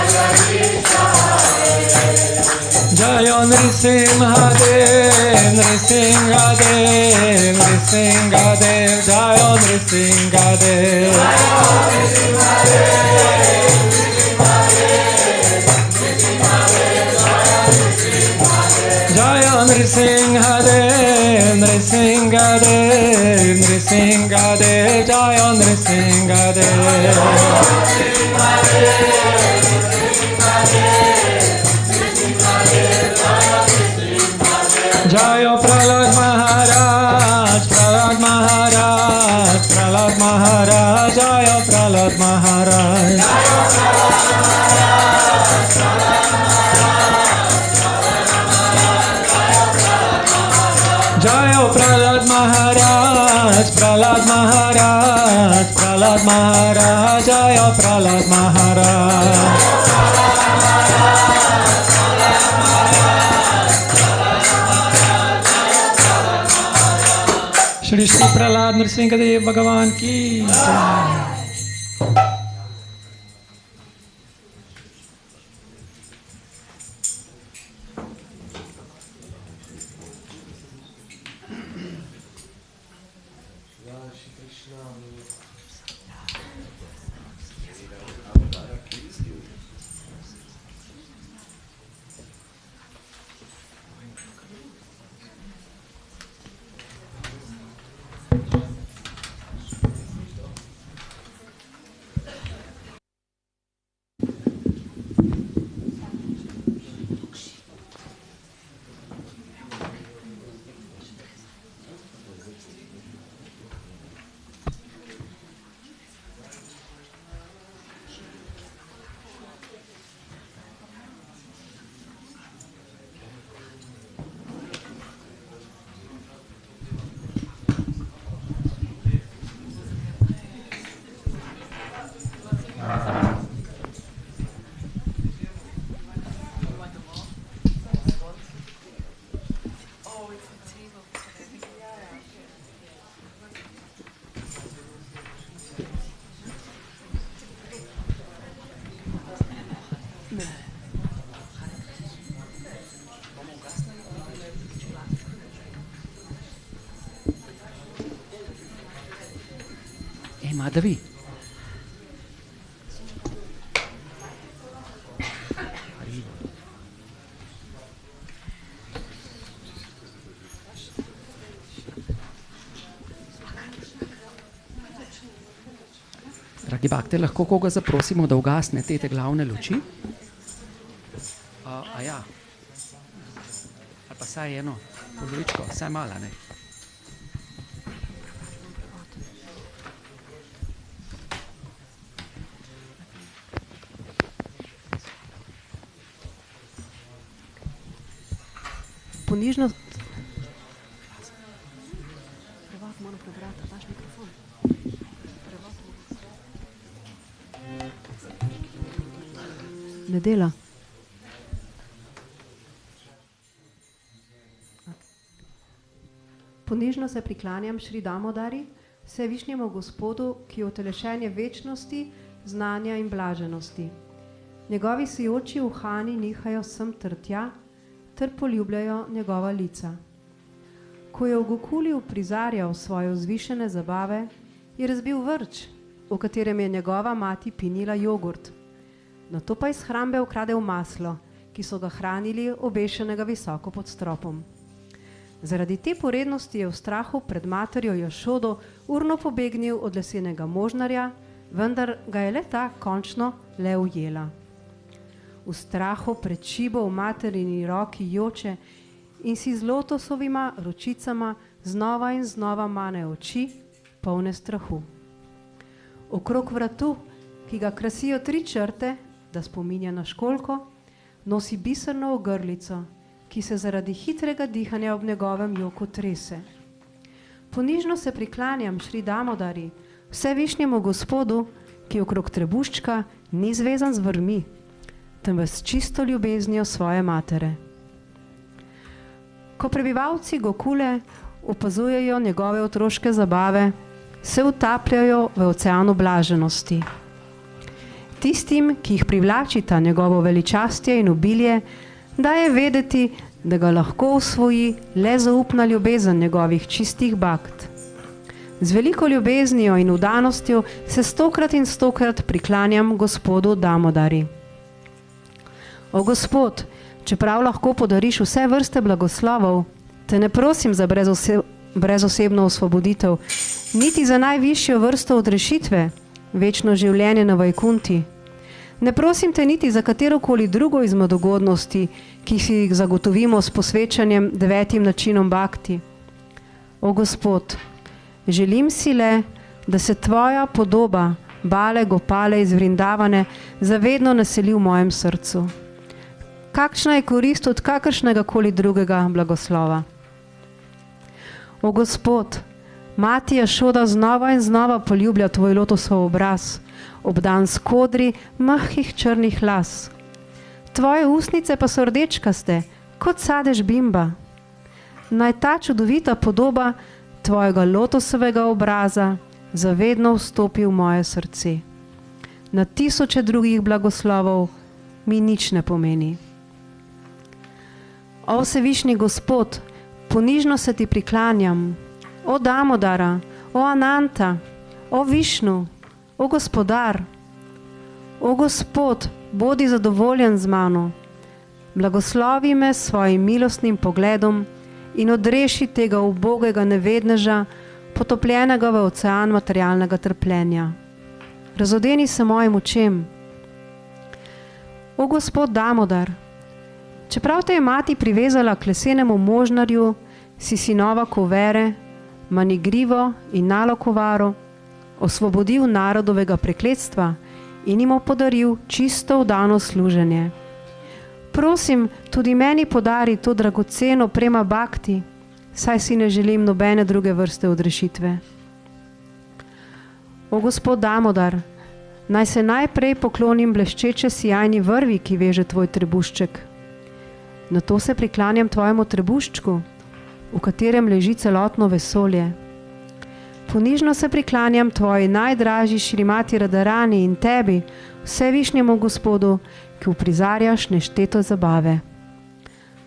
G: Jai
F: Jayo Nrisimhadev, Nrisimhadev, Nrisimhadev, Jayo Nrisimhadev. Jayo Nrisimhadev, Nrisimhadev, Nrisimhadev, Jayo Nrisimhadev. Jayo Prahlad Maharaj, Prahlad Maharaj, Prahlad Maharaj, Jayo Prahlad Maharaj. Jayo Prahlad Maharaj, Prahlad Maharaj, Prahlad Maharaj, Jayo Prahlad Maharaj. Shri Shri Prahlad Nrsimhadev Bhagavan ki jai.
B: Madhavi. Dragi bakte, lahko koga zaprosimo, da ugasne te glavne luči? A ja. Ali pa saj eno, polovičko, saj mala, ne?
H: Ponižno... Prevod moram prebrati, daš mikrofon. Prevod. Ne dela. Ponižno se priklanjam Šri Damodari, Vsevišnjemu Gospodu, ki je utelešenje večnosti, znanja in blaženosti. Njegovi sijoči uhani nihajo sem ter tja, ter poljubljajo njegova lica. Ko je v Gokulju prizarjal svoje vzvišene zabave, je razbil vrč, v katerem je njegova mati pinila jogurt. Nato pa iz hrambe ukradel maslo, ki so ga hranili obešenega visoko pod stropom. Zaradi te porednosti je v strahu pred materjo Jašodo urno pobegnil od lesenega možnarja, vendar ga je le ta končno le ujela. V strahu pred šibo v materini roki joče in si z lotosovima ročicama znova in znova mane oči, polne strahu. Okrog vratu, ki ga krasijo 3 črte, da spominja na školjko, nosi biserno ogrlico, ki se zaradi hitrega dihanja ob njegovem joku trese. Ponižno se priklanjam Šri Damodari, Vsevišnjemu Gospodu, ki okrog trebuščka ni zvezan z vrvmi, temveč s čisto ljubeznijo svoje matere. Ko prebivalci Gokule opazujejo njegove otroške zabave, se utapljajo v oceanu blaženosti. Tistim, ki jih privlačita njegovo veličastje in obilje, daje vedeti, da ga lahko usvoji le zaupna ljubezen njegovih čistih bhakt. Z veliko ljubeznijo in vdanostjo se 100krat in 100krat priklanjam gospodu Damodari. O Gospod, čeprav lahko podariš vse vrste blagoslovov, te ne prosim za brezosebno osvoboditev, niti za najvišjo vrsto odrešitve, večno življenje na Vajkunti. Ne prosim te niti za katerokoli drugo izmed ugodnosti, ki si jih zagotovimo s posvečanjem 9 načinom bhakti. O Gospod, želim si le, da se tvoja podoba, Bale Gopale iz Vrindavane, zavedno naseli v mojem srcu. Kakšna je korist od kakršnega koli drugega blagoslova? O Gospod, mati Jašoda znova in znova poljublja tvoj lotosov obraz, obdan s kodri mehkih črnih las. Tvoje usnice pa so rdečkaste, kot sadež bimba. Naj ta čudovita podoba tvojega lotosovega obraza zavedno vstopi v moje srce. Na tisoče drugih blagoslovov mi nič ne pomeni. O vsevišnji Gospod, ponižno se ti priklanjam. O Damodara, o Ananta, o Višnu, o Gospodar. O Gospod, bodi zadovoljen z mano. Blagoslovi me s svojim milostnim pogledom in odreši tega ubogega nevedneža, potopljenega v ocean materialnega trpljenja. Razodeni se mojim očem. O Gospod Damodar, čeprav te je mati privezala k lesenemu možnarju, si sinova Kovere, Manigrivo in Nalokovaro, osvobodil narodovega prekletstva in jim podaril čisto vdano služenje. Prosim, tudi meni podari to dragoceno prema bhakti, saj si ne želim nobene druge vrste odrešitve. O Gospod Damodar, naj se najprej poklonim bleščeče sijajni vrvi, ki veže tvoj trebušček. Nato se priklanjam tvojemu trebuščku, v katerem leži celotno vesolje. Ponižno se priklanjam tvoji najdražji Šrimati Radharani in tebi, vsevišnjemu Gospodu, ki uprizarjaš nešteto zabave.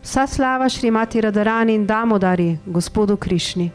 H: Vsa slava Šrimati Radharani in Damodari, Gospodu Krišni.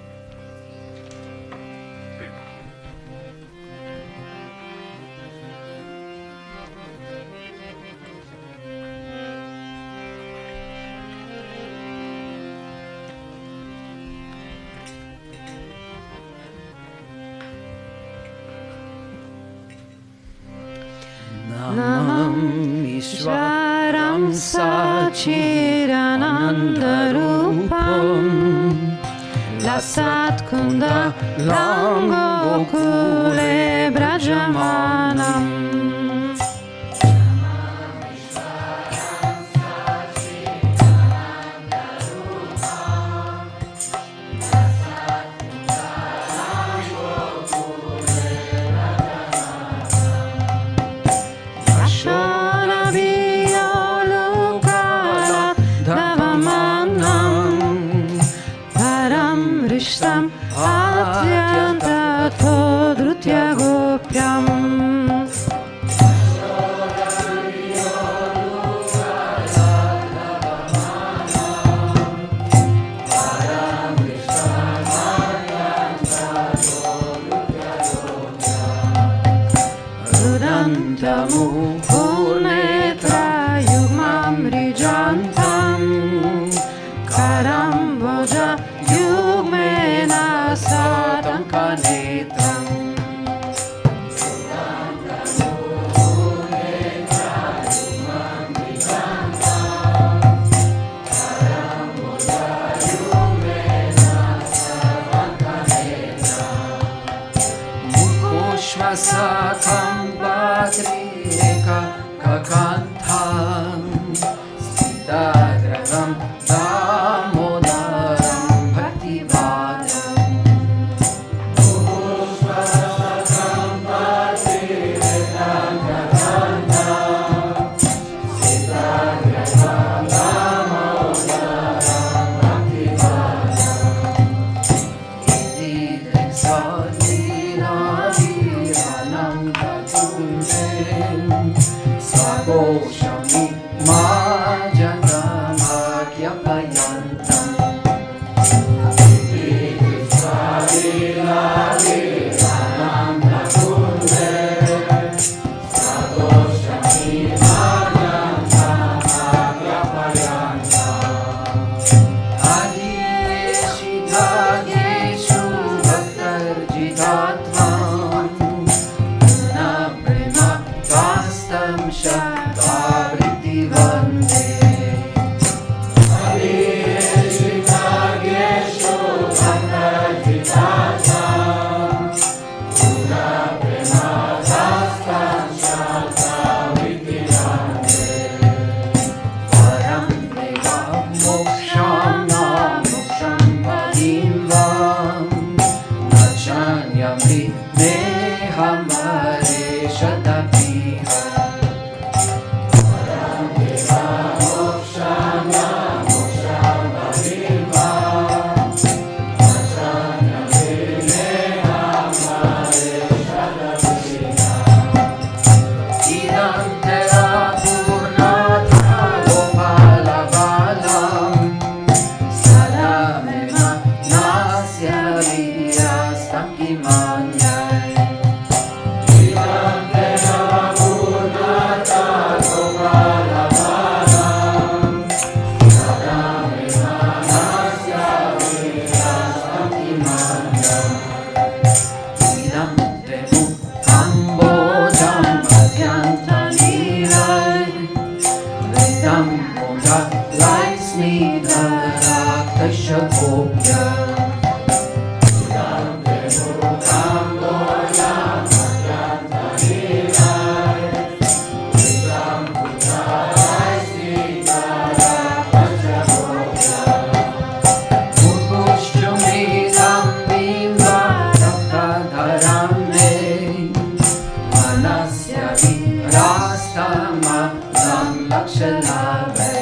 G: Ishvaram Sachidanandarupam Lasat Kunda Lango Kule Brajamanam Atyanta Todrutya Gopyam Rudantamu Purnetra Yugmam Rijantam Karamboja Yugmena Sadankanetram Mukoshvasakam Patrika Kakantam Siddhadrakam Damodaram Bhakti-vadam Swagoshyami Majagam Payantam Rastama Lam Lakshana